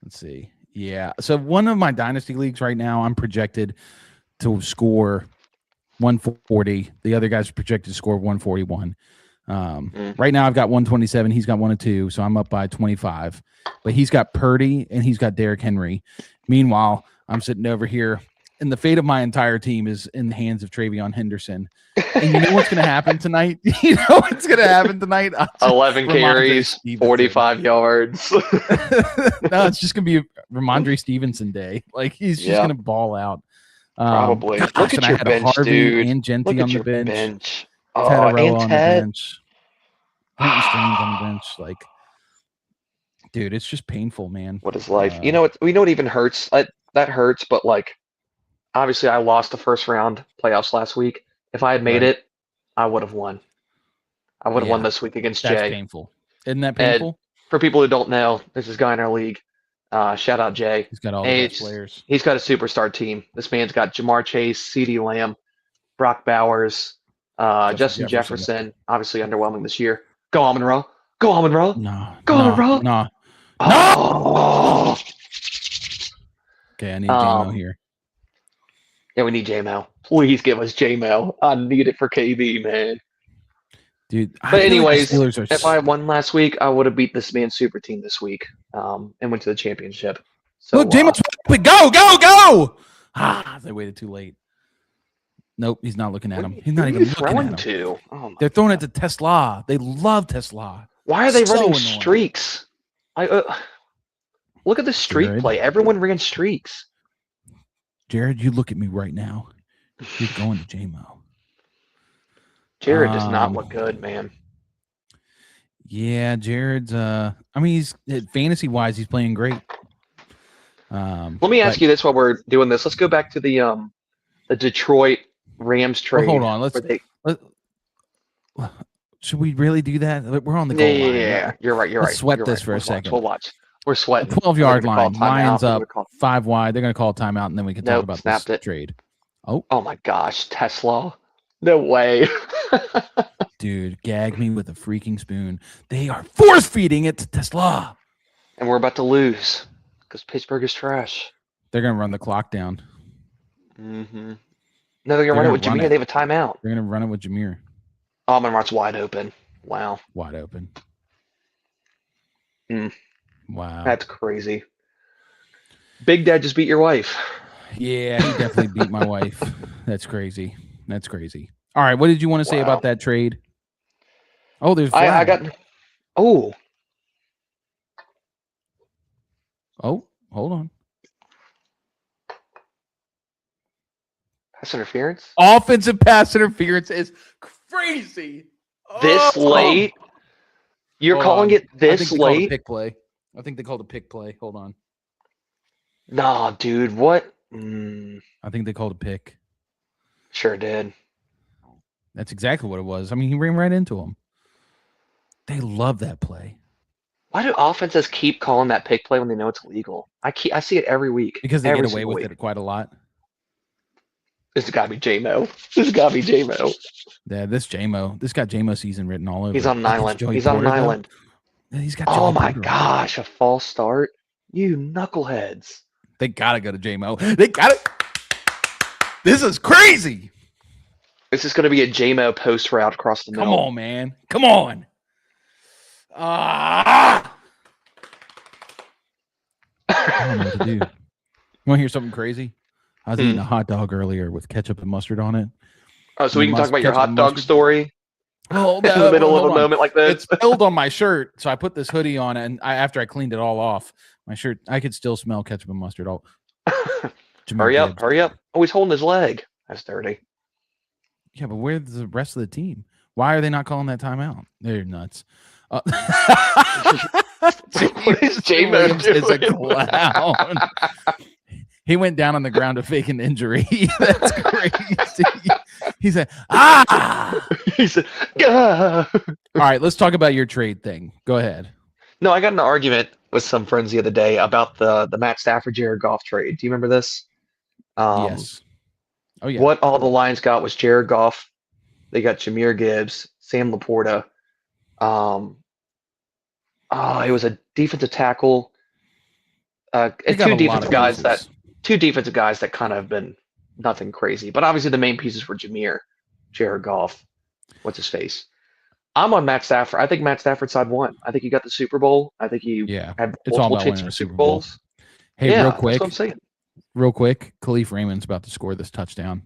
Let's see. Yeah. So one of my dynasty leagues right now, I'm projected to score 140. The other guy's projected to score 141. Right now I've got 127. He's got 102, so I'm up by 25. But he's got Purdy and he's got Derrick Henry. Meanwhile, I'm sitting over here, and the fate of my entire team is in the hands of Travion Henderson. And you know what's going to happen tonight? 11 carries, 45 yards. No, it's just going to be Ramondre Stevenson day. Like, he's just going to ball out. Probably. Gosh, Look at your bench, Harvey dude. and Genty Look on at the your bench. Oh, Teddarello and on Ted. the bench. Peyton Strange on the bench. Like, dude, it's just painful, man. What is life? You know what even hurts? That hurts, but like, obviously I lost the first round playoffs last week. If I had made it, I would have won. I would have won this week against That's Jay. Painful. Isn't that painful? And for people who don't know, there's this guy in our league. Shout out Jay. He's got all the best players. He's got a superstar team. This man's got Jamar Chase, CeeDee Lamb, Brock Bowers, Justin Jefferson. Obviously underwhelming this year. Go Amon-Ra. Go Amon-Ra. Go Amon-Ra. No. Oh. Okay, I need JMO here. Yeah, we need JMO. Please give us JMO. I need it for KB, man. Dude, but anyways, if I won last week, I would have beat this man's super team this week, and went to the championship. So, look, JMO's go! They waited too late. Nope, he's not looking at him. He's not even looking at him. Oh, they're throwing it to Tesla. They love Tesla. Why are they running streaks? Look at the streak play. Everyone ran streaks. Jared, you look at me right now. You're going to JMO. Jared does not look good, man. Yeah, Jared's I mean, he's fantasy wise, he's playing great. Let me ask you this while we're doing this. Let's go back to the Detroit Rams trade. Well, hold on, should we really do that? We're on the goal line. Yeah, you're right. Let's sweat this for a second. We'll watch. We're sweating. 12-yard line. Lions up 5 wide. They're going to call timeout, and then we can talk about this trade. Oh my gosh, Tesla. No way. Dude, gag me with a freaking spoon. They are force feeding it to Tesla. And we're about to lose because Pittsburgh is trash. They're going to run the clock down. Mm-hmm. No, they're going to run it with Jameer. They have a timeout. They're going to run it with Jameer. Amon-Ra's wide open. Wow. Wide open. Wow. That's crazy. Big Dad just beat your wife. Yeah, he definitely beat my wife. That's crazy. That's crazy. All right, what did you want to say about that trade? Oh, there's I got. Oh, hold on. Pass interference. Offensive pass interference is crazy. This late? You're calling it this late? Pick play. I think they called a pick play. Hold on. Nah, dude. What? I think they called a pick. Sure did. That's exactly what it was. I mean, he ran right into him. They love that play. Why do offenses keep calling that pick play when they know it's illegal? I see it every week. Because they get away with it quite a lot. This has got to be JMO. Yeah, this JMO. This got JMO season written all over. He's on an island. He's on an island. He's got. Oh my gosh! A false start. You knuckleheads. They gotta go to JMO. They got it. This is crazy. This is going to be a JMO post route across the middle. Come on, man. Come on. I don't know what to do. You want to hear something crazy? I was eating a hot dog earlier with ketchup and mustard on it. Oh, so we can talk about your hot dog story Oh, in the middle of a moment like this. It's spilled on my shirt, so I put this hoodie on, and after I cleaned it all off, my shirt, I could still smell ketchup and mustard. Hurry up. Oh, he's holding his leg. That's dirty. Yeah, but where's the rest of the team? Why are they not calling that timeout? They're nuts. James is a clown. He went down on the ground to fake an injury. That's crazy. He said, He said, Gah! All right, let's talk about your trade thing. Go ahead. No, I got in an argument with some friends the other day about the Matt Stafford Jared Goff trade. Do you remember this? Yes. Oh yeah. What all the Lions got was Jared Goff. They got Jahmyr Gibbs, Sam Laporta. It was a defensive tackle. Two defensive guys that kind of have been nothing crazy. But obviously the main pieces were Jared Goff. What's his face? I'm on Matt Stafford. I think Matt Stafford's side won. I think he got the Super Bowl. I think he had multiple chances for Super Bowls. Hey, real quick. That's what I'm saying. Real quick, Khalif Raymond's about to score this touchdown.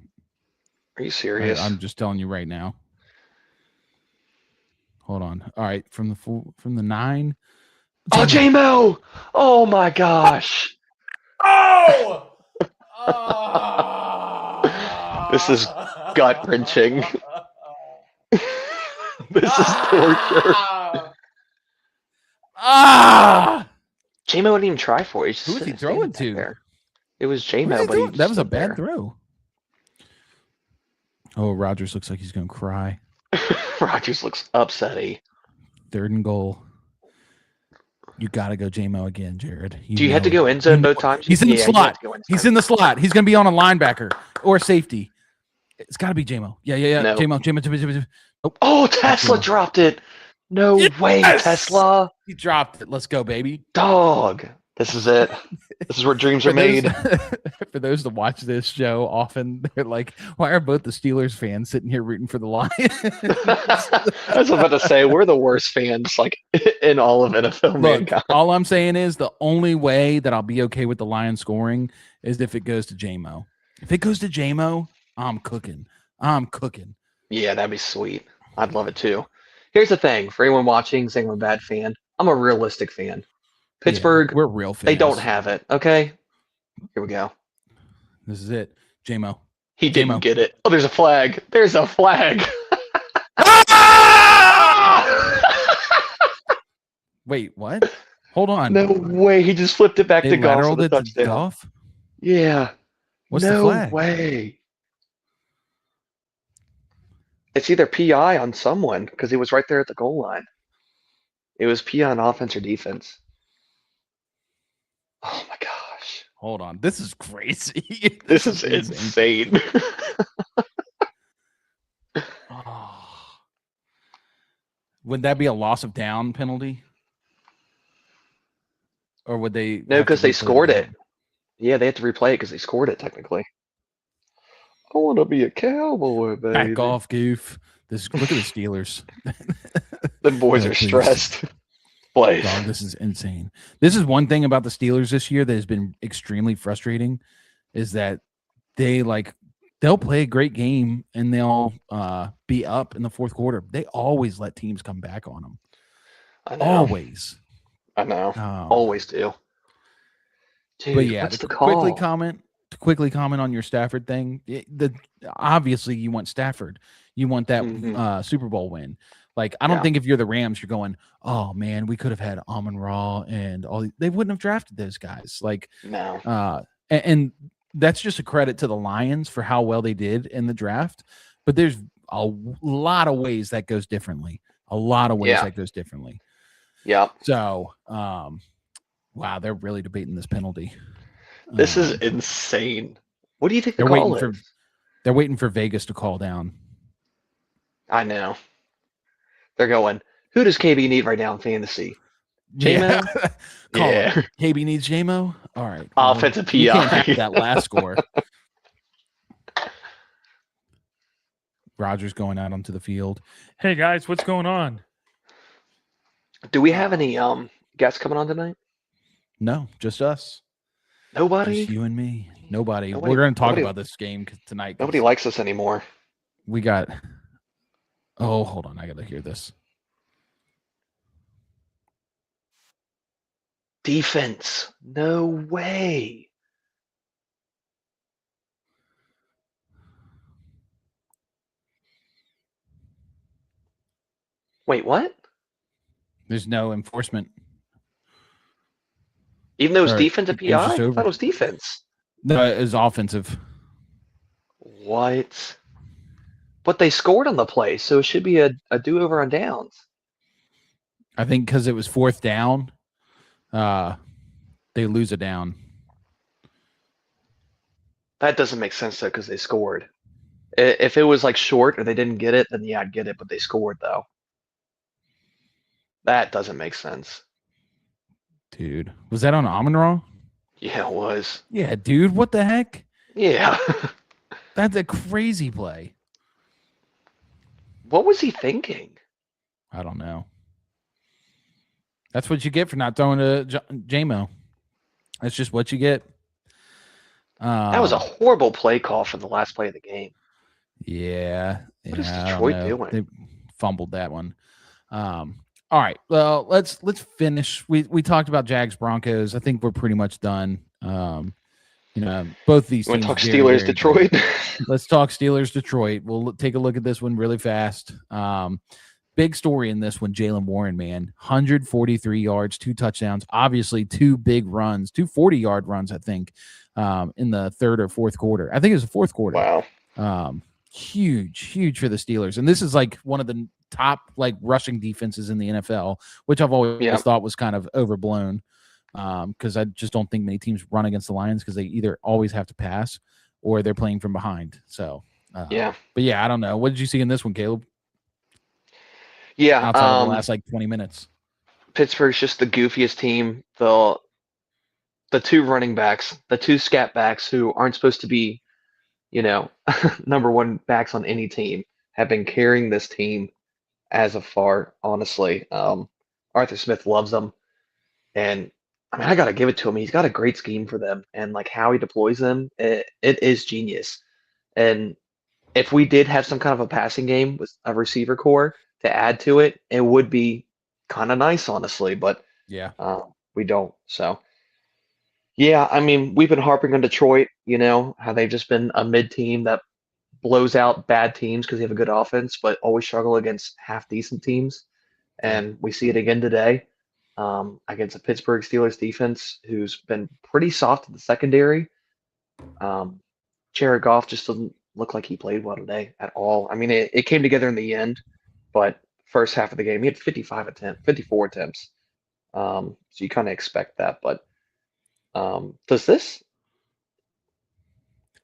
Are you serious? I'm just telling you right now. Hold on. All right, from the 9. Oh, J-Mo! Oh my gosh! Oh! This is gut wrenching. This is torture. J-Mo didn't even try for it. Who was he throwing to? There. It was J-Mo, but that was a bad throw. Oh, Rodgers looks like he's going to cry. Rodgers looks upsetty. 3rd and goal. You got to go J-Mo again, Jared. Do you have to go end zone both times? He's in the slot. He's in the slot. He's going to be on a linebacker or safety. It's got to be J-Mo. Yeah. No. J-Mo. Oh, Tesla dropped it. No way, Tesla. He dropped it. Let's go, baby. Dog. This is it. This is where dreams are made. For those that watch this show, often they're like, why are both the Steelers fans sitting here rooting for the Lions? I was about to say, we're the worst fans like in all of NFL mankind. All I'm saying is the only way that I'll be okay with the Lions scoring is if it goes to J-Mo. If it goes to J-Mo, I'm cooking. Yeah, that'd be sweet. I'd love it too. Here's the thing. For anyone watching, saying I'm a bad fan, I'm a realistic fan. Pittsburgh, we're real fans. They don't have it. Okay, here we go. This is it, J-Mo. He didn't get it. Oh, there's a flag. There's a flag. Wait, what? Hold on. No way. He just flipped it back to Goff for the touchdown. Goff? Yeah. What's the flag? No way. It's either PI on someone because he was right there at the goal line. It was PI on offense or defense. Oh my gosh. Hold on. This is crazy. This is insane. Would that be a loss of down penalty? Or would they? No, because they scored it. Yeah, they have to replay it because they scored it technically. I want to be a cowboy, baby. Back off, goof. Look at the Steelers. Them boys are stressed. Dog, this is insane. This is one thing about the Steelers this year that has been extremely frustrating, is that they'll play a great game and they'll be up in the 4th quarter. They always let teams come back on them. I know. Always. I know. Always do. Dude, but yeah, what's the call? To quickly comment on your Stafford thing. Obviously you want Stafford. You want that Super Bowl win. Like, I don't think if you're the Rams, you're going, oh man, we could have had Amon-Ra and all. They wouldn't have drafted those guys. Like, no. And that's just a credit to the Lions for how well they did in the draft. But there's a lot of ways that goes differently. Yeah. So, wow, they're really debating this penalty. This is insane. What do you think the call is? They're waiting for Vegas to call down. I know. They're going, who does KB need right now in fantasy? J-Mo? Yeah. KB needs J-Mo? All right. Offensive PI. You can't have that last score. Rodgers going out onto the field. Hey, guys, what's going on? Do we have any guests coming on tonight? No, just us. Just Nobody. you and me. Nobody. We're Nobody. going to talk Nobody. about this game tonight. Nobody likes us anymore. We got. Oh, hold on. I got to hear this. Defense. No way. Wait, what? There's no enforcement. Even though it was Or defense and game's PI? just I over. thought it was defense. No, it was offensive. What? But they scored on the play, so it should be a do-over on downs. I think because it was fourth down, they lose a down. That doesn't make sense, though, because they scored. If it was like short or they didn't get it, then yeah, I'd get it, but they scored, though. That doesn't make sense. Dude, was that on Amon-Ra? Yeah, it was. Yeah, dude, what the heck? Yeah. That's a crazy play. What was he thinking? I don't know. That's what you get for not throwing to JMO. That's just what you get. That was a horrible play call for the last play of the game. Yeah. What is Detroit doing? They fumbled that one. All right. Well, let's finish. We talked about Jags Broncos. I think we're pretty much done. Both these You want teams. to talk Steelers Detroit? Let's talk Steelers Detroit. We'll take a look at this one really fast. Big story in this one, Jaylen Warren, man. 143 yards, 2 touchdowns, obviously 2 big runs, 2 40-yard runs, I think, in the third or fourth quarter. I think it was the fourth quarter. Wow. Huge for the Steelers. And this is like one of the top like rushing defenses in the NFL, which I've always thought was kind of overblown because I just don't think many teams run against the Lions because they either always have to pass or they're playing from behind. So, But yeah, I don't know. What did you see in this one, Caleb? Yeah. Outside of the last like 20 minutes. Pittsburgh's just the goofiest team. The 2 running backs, the 2 scat backs who aren't supposed to be, number 1 backs on any team, have been carrying this team as of far, honestly. Arthur Smith loves them. And I mean, I got to give it to him. He's got a great scheme for them. And like how he deploys them, it is genius. And if we did have some kind of a passing game with a receiver core to add to it, it would be kind of nice, honestly. But yeah, we don't. So, yeah, I mean, we've been harping on Detroit, how they've just been a mid team that blows out bad teams because they have a good offense, but always struggle against half decent teams. And we see it again today against a Pittsburgh Steelers defense who's been pretty soft in the secondary. Jared Goff just doesn't look like he played well today at all. I mean, it came together in the end, but first half of the game, he had 54 attempts. So you kind of expect that. But does this –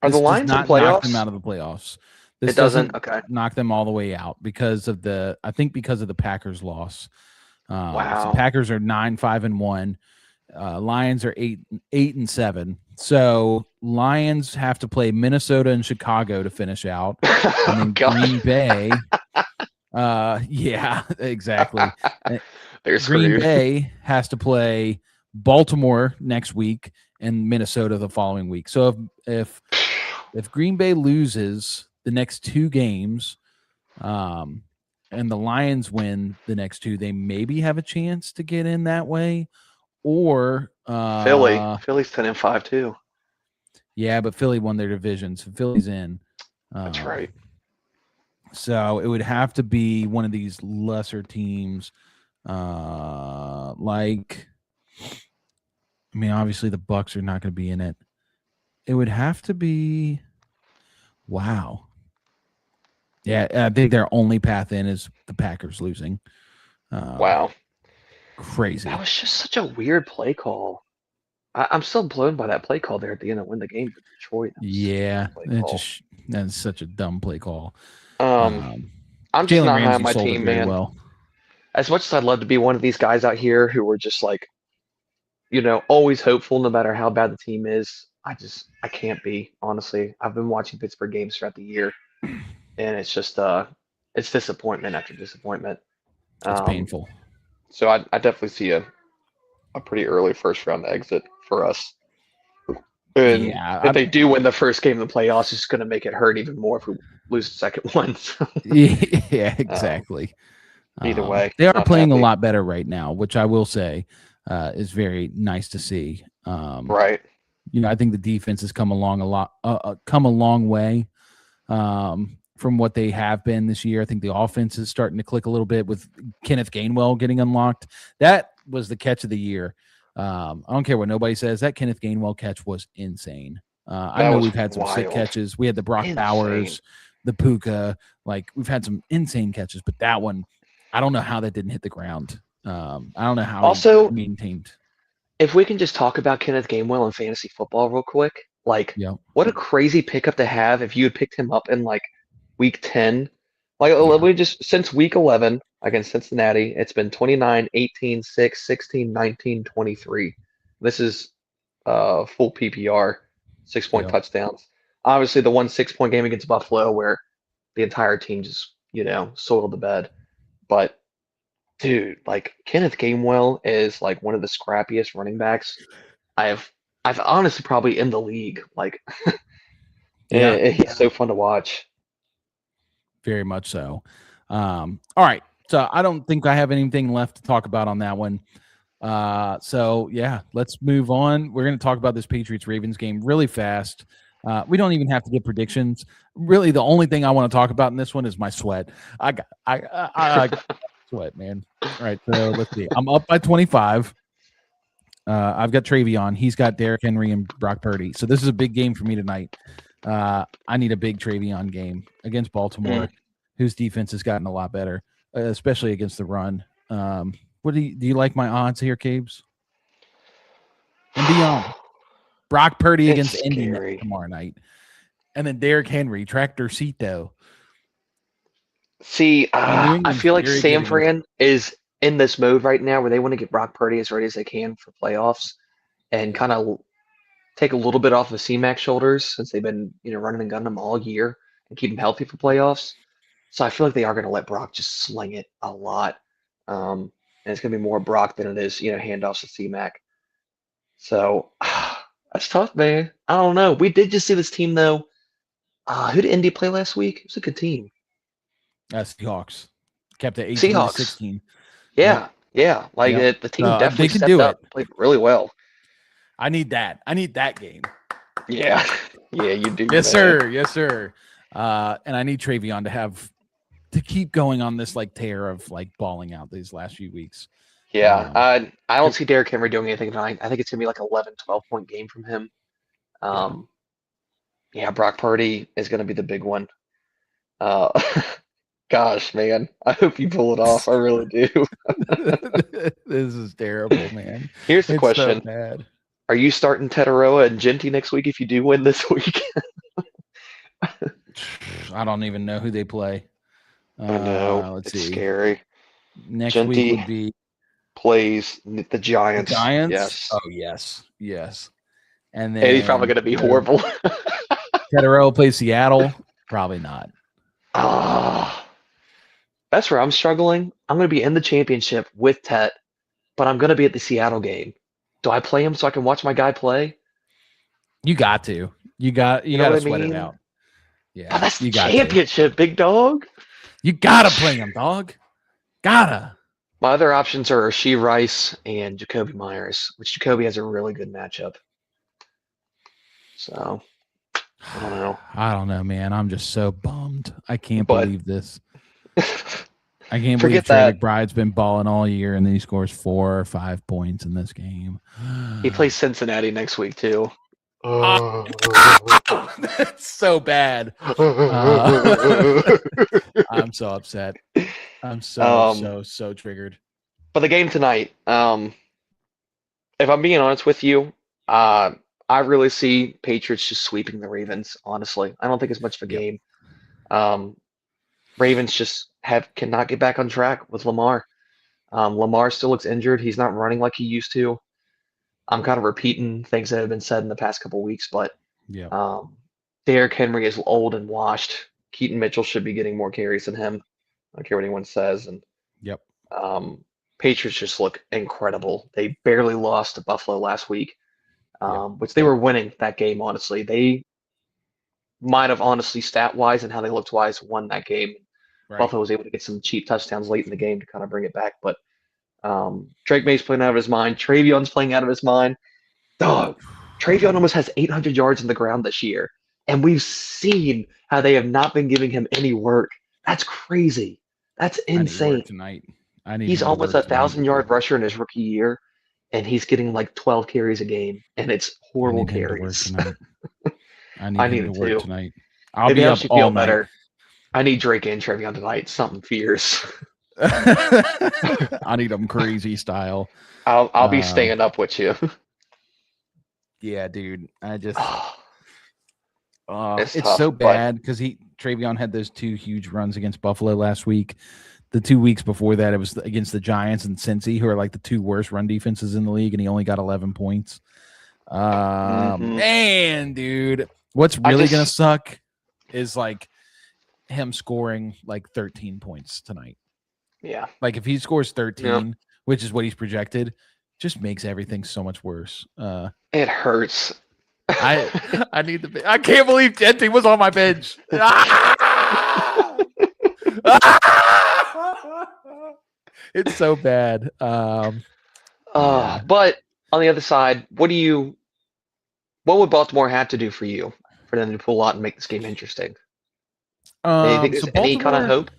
are the Lions in not playoffs? knock them out of the playoffs. This it doesn't okay. knock them all the way out because of the Packers loss. Wow. So Packers are 9-5-1. Lions are 8-7. So Lions have to play Minnesota and Chicago to finish out. And then Green Bay. Yeah, exactly. Green Bay has to play Baltimore next week and Minnesota the following week. So if Green Bay loses the next 2 games, and the Lions win the next 2, they maybe have a chance to get in that way. Or Philly's 10-5 too. Yeah, but Philly won their division, so Philly's in. That's right. So it would have to be one of these lesser teams, obviously the Bucks are not going to be in it. It would have to be. Wow. Yeah, I think their only path in is the Packers losing. Wow. Crazy. That was just such a weird play call. I'm still blown by that play call there at the end to win the game for Detroit. Yeah, that's such a dumb play call. I'm just not high on my team, man. Well. As much as I'd love to be one of these guys out here who were just like, always hopeful no matter how bad the team is, I can't be, honestly. I've been watching Pittsburgh games throughout the year, and it's just it's disappointment after disappointment. It's painful. So I definitely see a pretty early first round exit for us. And Yeah, if they do win the first game of the playoffs, it's going to make it hurt even more if we lose the second one. So, yeah, um, exactly. either way, They are not playing a happy. lot better right now, which I will say is very nice to see. Right. I think the defense has come along come a long way from what they have been this year. I think the offense is starting to click a little bit with Kenneth Gainwell getting unlocked. That was the catch of the year. I don't care what nobody says. That Kenneth Gainwell catch was insane. I That know was we've had some sick wild. catches. We had the Brock Insane. Bowers, the Puka. Like we've had some insane catches, but that one, I don't know how that didn't hit the ground. I don't know how he Also, maintained. if we can just talk about Kenneth Gainwell in fantasy football real quick, like Yeah, what a crazy pickup to have if you had picked him up in like week 10. Like yeah, we just since week 11 against Cincinnati, it's been 29, 18, 6, 16, 19, 23. This is full PPR, 6 point yeah. touchdowns. Obviously the 1 6 point game against Buffalo where the entire team just, soiled the bed. But dude, like Kenneth Gainwell is like one of the scrappiest running backs I've I've honestly probably in the league. Like Yeah, he's so fun to watch. very much so. All right. So I don't think I have anything left to talk about on that one. So yeah, let's move on. We're going to talk about this Patriots Ravens game really fast. We don't even have to get predictions. Really, the only thing I want to talk about in this one is my sweat. I got sweat, man. All right. So let's see. I'm up by 25. I've got Travion. He's got Derrick Henry and Brock Purdy. So this is a big game for me tonight. I need a big Travion game against Baltimore, whose defense has gotten a lot better, especially against the run. What do you like my odds here, Cabes? And beyond, Brock Purdy It's against Indy scary. tomorrow night, and then Derrick Henry, Tractor Cito. See, New I England's feel like very good San against. Fran is in this mode right now where they want to get Brock Purdy as ready as they can for playoffs and kind of take a little bit off of C-Mac's shoulders since they've been, running and gunning him all year and keep him healthy for playoffs. So I feel like they are going to let Brock just sling it a lot. And it's going to be more Brock than it is, handoffs to C-Mac. So that's tough, man. I don't know. We did just see this team though. Who did Indy play last week? It was a good team. Seahawks kept it 18 to Seahawks. 16. Yep, Yeah, yeah. Like yep. the team They definitely can stepped do it. up, played really well. I need that. I need that game. Yeah, yeah, you do, Yes, man. sir. Yes, sir. And I need Travion to keep going on this like tear of like balling out these last few weeks. Yeah, I don't see Derrick Henry doing anything tonight. I think it's gonna be like 11, 12 point game from him. Yeah. Um, yeah, Brock Purdy is gonna be the big one. Uh, gosh, man, I hope you pull it off. I really do. This is terrible, man. Here's the It's so question: bad. are you starting Tetaroa and Genty next week if you do win this week? I don't even know who they play. I know Let's it's see. scary. Next week Genty would be plays the the Giants. Giants. Yes, Oh, yes. Yes. And and he's probably then gonna be horrible. Tedero plays Seattle. Probably not. Ah, that's where I'm struggling. I'm gonna be in the championship with Tet, but I'm gonna be at the Seattle game. Do I play him so I can watch my guy play? You got to. You You know got what to I sweat it mean? out. But Yeah, that's the you got to. championship, big dog. You gotta play him, dog. Gotta. My other options are Rasheed Rice and Jacoby Myers, which Jacoby has a really good matchup. So I don't know. I don't know, man. I'm just so bummed. I can't But believe this. I can't believe forget Trey that. McBride's been balling all year and then he scores 4 or 5 points in this game. He plays Cincinnati next week too. Ah, that's so bad. I'm so upset. I'm um, so triggered. but the game tonight, if I'm being honest with you, I really see Patriots just sweeping the Ravens. Honestly, I don't think it's much of a Yep. game. Um, Ravens just cannot get back on track with Lamar. Lamar still looks injured. He's not running like he used to. I'm kind of repeating things that have been said in the past couple weeks, but Yep. um, Derrick Henry is old and washed. Keaton Mitchell should be getting more carries than him. I don't care what anyone says. And Yep. um, Patriots just look incredible. They barely lost to Buffalo last week, Yeah. which they were winning that game, honestly. They might have honestly stat-wise and how they looked-wise won that game. Right. Buffalo was able to get some cheap touchdowns late in the game to kind of bring it back. But Drake May's playing out of his mind. Travion's playing out of his mind. Dog, Travion almost has 800 yards in the ground this year. And we've seen how they have not been giving him any work. That's crazy. That's insane. I need work tonight. He's almost 1,000-yard rusher in his rookie year, and he's getting like 12 carries a game, and it's horrible carries. I need him to work tonight. I'll Maybe be I up should all feel night. better. I need Drake and Travion tonight. Something fierce. I need them crazy style. I'll be staying up with you. Yeah, dude. I just it's it's tough, so bad because Travion had those 2 huge runs against Buffalo last week. The 2 weeks before that, it was against the Giants and Cincy, who are like the 2 worst run defenses in the league, and he only got 11 points. Man, dude, what's really gonna suck is like him scoring like 13 points tonight. Yeah, like if he scores 13, which is what he's projected, just makes everything so much worse. It hurts. I need the. I can't believe Genty was on my bench. It's so bad. But on the other side, what would Baltimore have to do for you for them to pull out and make this game interesting? Do you think there's any kind of hope?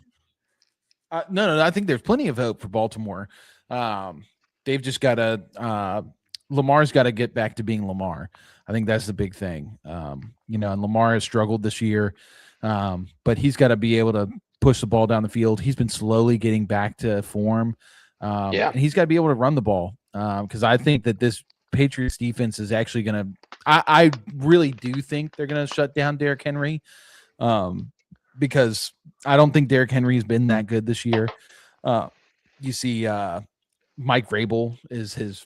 No. I think there's plenty of hope for Baltimore. They've just got to. Lamar's got to get back to being Lamar. I think that's the big thing. And Lamar has struggled this year, but he's got to be able to push the ball down the field. He's been slowly getting back to form. And he's got to be able to run the ball because I think that this Patriots defense is actually going to – I really do think they're going to shut down Derrick Henry because I don't think Derrick Henry has been that good this year. You see Mike Vrabel is his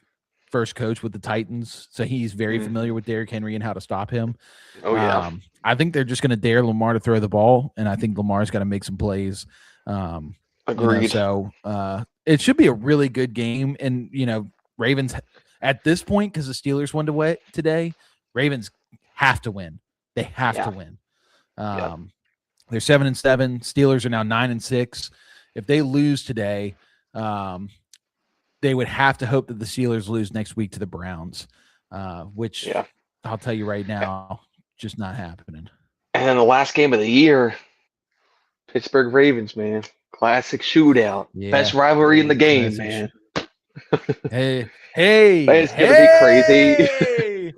first coach with the Titans, so he's very familiar with Derrick Henry and how to stop him. Oh, yeah. I think they're just going to dare Lamar to throw the ball, and I think Lamar's got to make some plays. Agreed. So it should be a really good game. And, Ravens at this point, because the Steelers won today, Ravens have to win. They have to win. They're 7-7. Steelers are now 9-6. If they lose today, they would have to hope that the Steelers lose next week to the Browns, which I'll tell you right now, just not happening. And then the last game of the year, Pittsburgh Ravens, man. Classic shootout. Yeah. Best rivalry in the game, man. Hey. It's going to be crazy.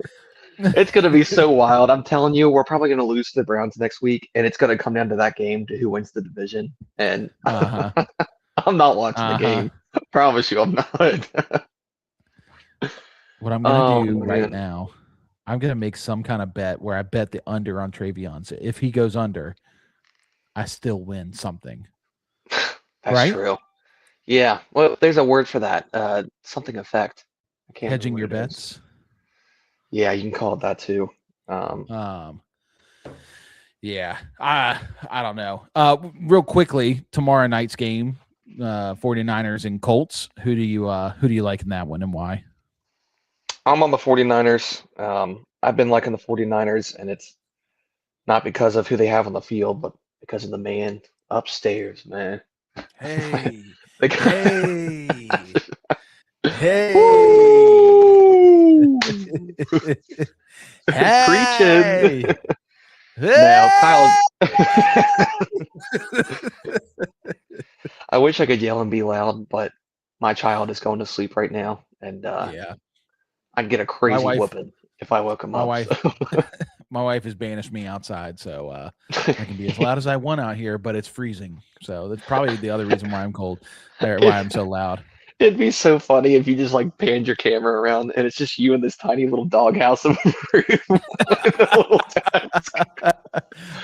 It's going to be so wild. I'm telling you, we're probably going to lose to the Browns next week, and it's going to come down to that game to who wins the division. And I'm not watching the game. I promise you I'm not. What I'm going to do right now, I'm going to make some kind of bet where I bet the under on Travion. So if he goes under, I still win something. That's true. Yeah. Well, there's a word for that. Something effect. I can't hedging your bets. Yeah, you can call it that too. Yeah. I don't know. Real quickly, tomorrow night's game, 49ers and Colts. Who do you like in that one and why? I'm on the 49ers. I've been liking the 49ers, and it's not because of who they have on the field, but because of the man upstairs, man. Hey. Hey. Preaching. Now, Kyle. I wish I could yell and be loud, but my child is going to sleep right now, and I'd get a crazy whooping if I woke him up. My wife has banished me outside, so I can be as loud as I want out here, but it's freezing. So that's probably the other reason why I'm cold, or why I'm so loud. It'd be so funny if you just like panned your camera around and it's just you in this tiny little doghouse of a room with a little desk.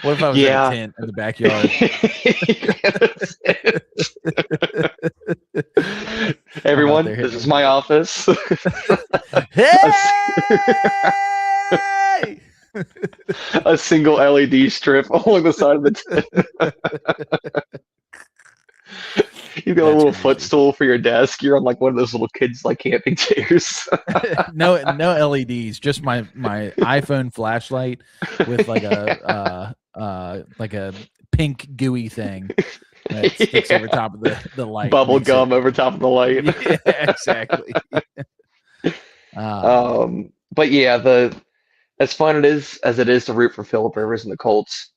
What if I was in a tent in the backyard? Everyone, this is my office. Hey! A single LED strip along the side of the tent. You got a That's little crazy. footstool for your desk. You're on like one of those little kids like camping chairs. No LEDs, just my iPhone flashlight with like a pink gooey thing that sticks over top of the light. Bubble Makes gum over top of the light. Yeah, exactly. But yeah, as fun as it is to root for Phillip Rivers and the Colts,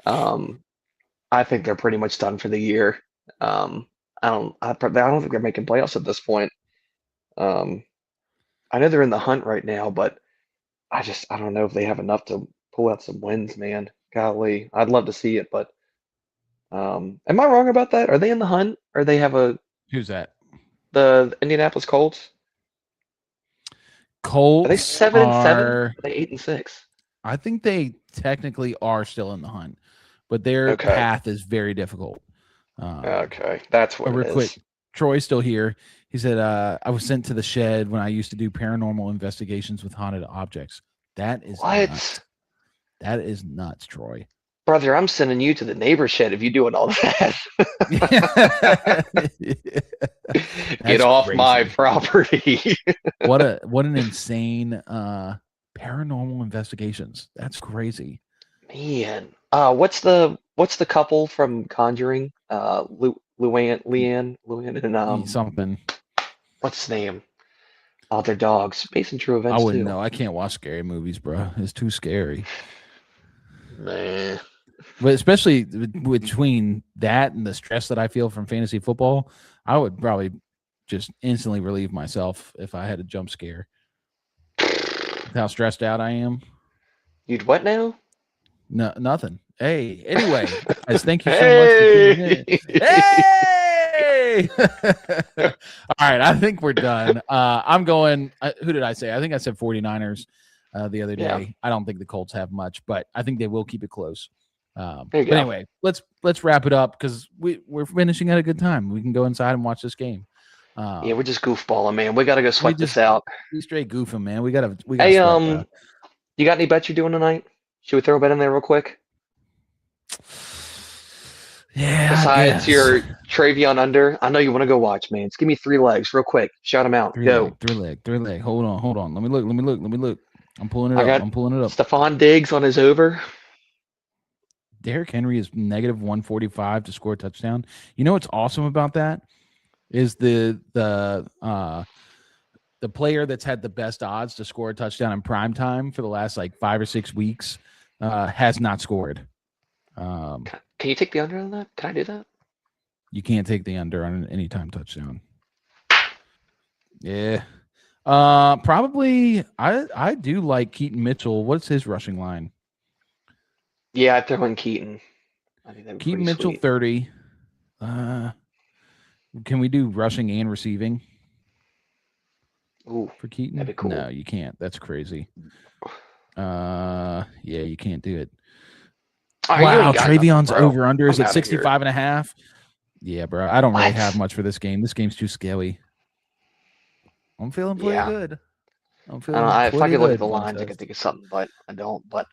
I think they're pretty much done for the year. I don't think they're making playoffs at this point. I know they're in the hunt right now, but I don't know if they have enough to pull out some wins, man. Golly, I'd love to see it, but am I wrong about that? Are they in the hunt, or they have Who's that? the Indianapolis Colts? Are they Colts 7-7? are. Are they 8-6? I think they technically are still in the hunt, but their Okay. path is very difficult. Okay, that's what real it quick, is. Troy's still here. He said, I was sent to the shed when I used to do paranormal investigations with haunted objects. That is What? nuts. That is nuts, Troy. Brother, I'm sending you to the neighbor shed if you're doing all that. Get off my property. What an insane paranormal investigations. That's crazy. Man. What's the couple from Conjuring? Luann and something. What's his name? Oh, their dogs. Based on true events. I wouldn't too. know. I can't watch scary movies, bro. It's too scary. Man. But especially between that and the stress that I feel from fantasy football, I would probably just instantly relieve myself if I had a jump scare. How stressed out I am. You'd what now? No, nothing. Hey, anyway, guys, thank you so much for tuning in. Hey! All right, I think we're done. I'm going. Who did I say? I think I said 49ers the other day. Yeah. I don't think the Colts have much, but I think they will keep it close. But There you go. anyway, let's wrap it up because we're finishing at a good time. We can go inside and watch this game. Yeah, we're just goofballing, man. We got to go sweat this out. We straight goofing, man. We gotta. Hey, sweat, you got any bets you're doing tonight? Should we throw a bet in there real quick? Yeah. Besides your Travion under, I know you want to go watch, man. Just give me 3 legs real quick. Shout them out. Go. Three leg. Hold on. Let me look. I'm pulling it up. I'm pulling it up. Stephon Diggs on his over. Derrick Henry is negative 145 to score a touchdown. You know what's awesome about that is the player that's had the best odds to score a touchdown in prime time for the last like 5 or 6 weeks has not scored. Can you take the under on that? Can I do that? You can't take the under on an anytime touchdown. Yeah. Probably I do like Keaton Mitchell. What's his rushing line? Yeah, I'd throw in Keaton. I think that'd be Keaton Mitchell, sweet. 30. Can we do rushing and receiving? Ooh, for Keaton? that'd be cool. No, you can't. That's crazy. Yeah, you can't do it. Wow, Travion's over under is at 65.5. Yeah, bro. I don't really have much for this game. This game's too scary. I'm feeling pretty good. I'm feeling if I could look at the lines, I could think of something, but I don't. But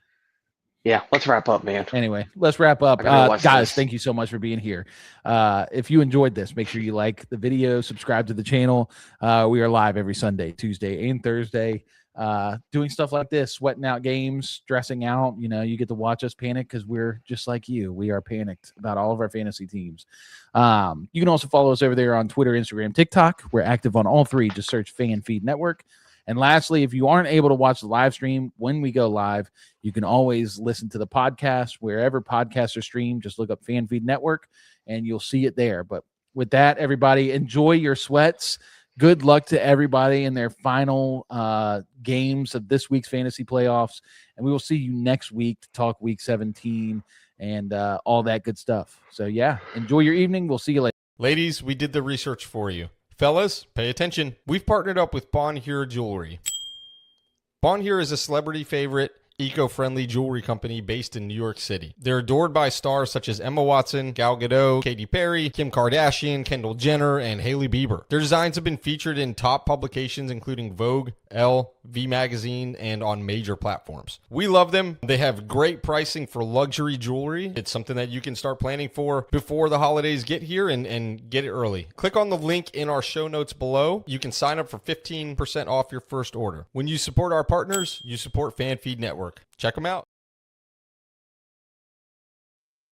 yeah, let's wrap up, man. Anyway, let's wrap up. Guys, thank you so much for being here. If you enjoyed this, make sure you like the video, subscribe to the channel. We are live every Sunday, Tuesday, and Thursday. Doing stuff like this, sweating out games, stressing out. You know, you get to watch us panic because we're just like you. We are panicked about all of our fantasy teams. You can also follow us over there on Twitter, Instagram, TikTok. We're active on all 3. Just search Fan Feed Network. And lastly, if you aren't able to watch the live stream when we go live, you can always listen to the podcast wherever podcasts are streamed. Just look up Fan Feed Network and you'll see it there. But with that, everybody, enjoy your sweats. Good luck to everybody in their final games of this week's fantasy playoffs. And we will see you next week to talk week 17 and all that good stuff. So, yeah, enjoy your evening. We'll see you later. Ladies, we did the research for you. Fellas, pay attention. We've partnered up with Bonheure Jewelry. Bonheure is a celebrity favorite, eco-friendly jewelry company based in New York City. They're adored by stars such as Emma Watson, Gal Gadot, Katy Perry, Kim Kardashian, Kendall Jenner, and Hailey Bieber. Their designs have been featured in top publications including Vogue, Elle, V Magazine, and on major platforms. We love them. They have great pricing for luxury jewelry. It's something that you can start planning for before the holidays get here and get it early. Click on the link in our show notes below. You can sign up for 15% off your first order. When you support our partners, you support FanFeed Network. Check them out.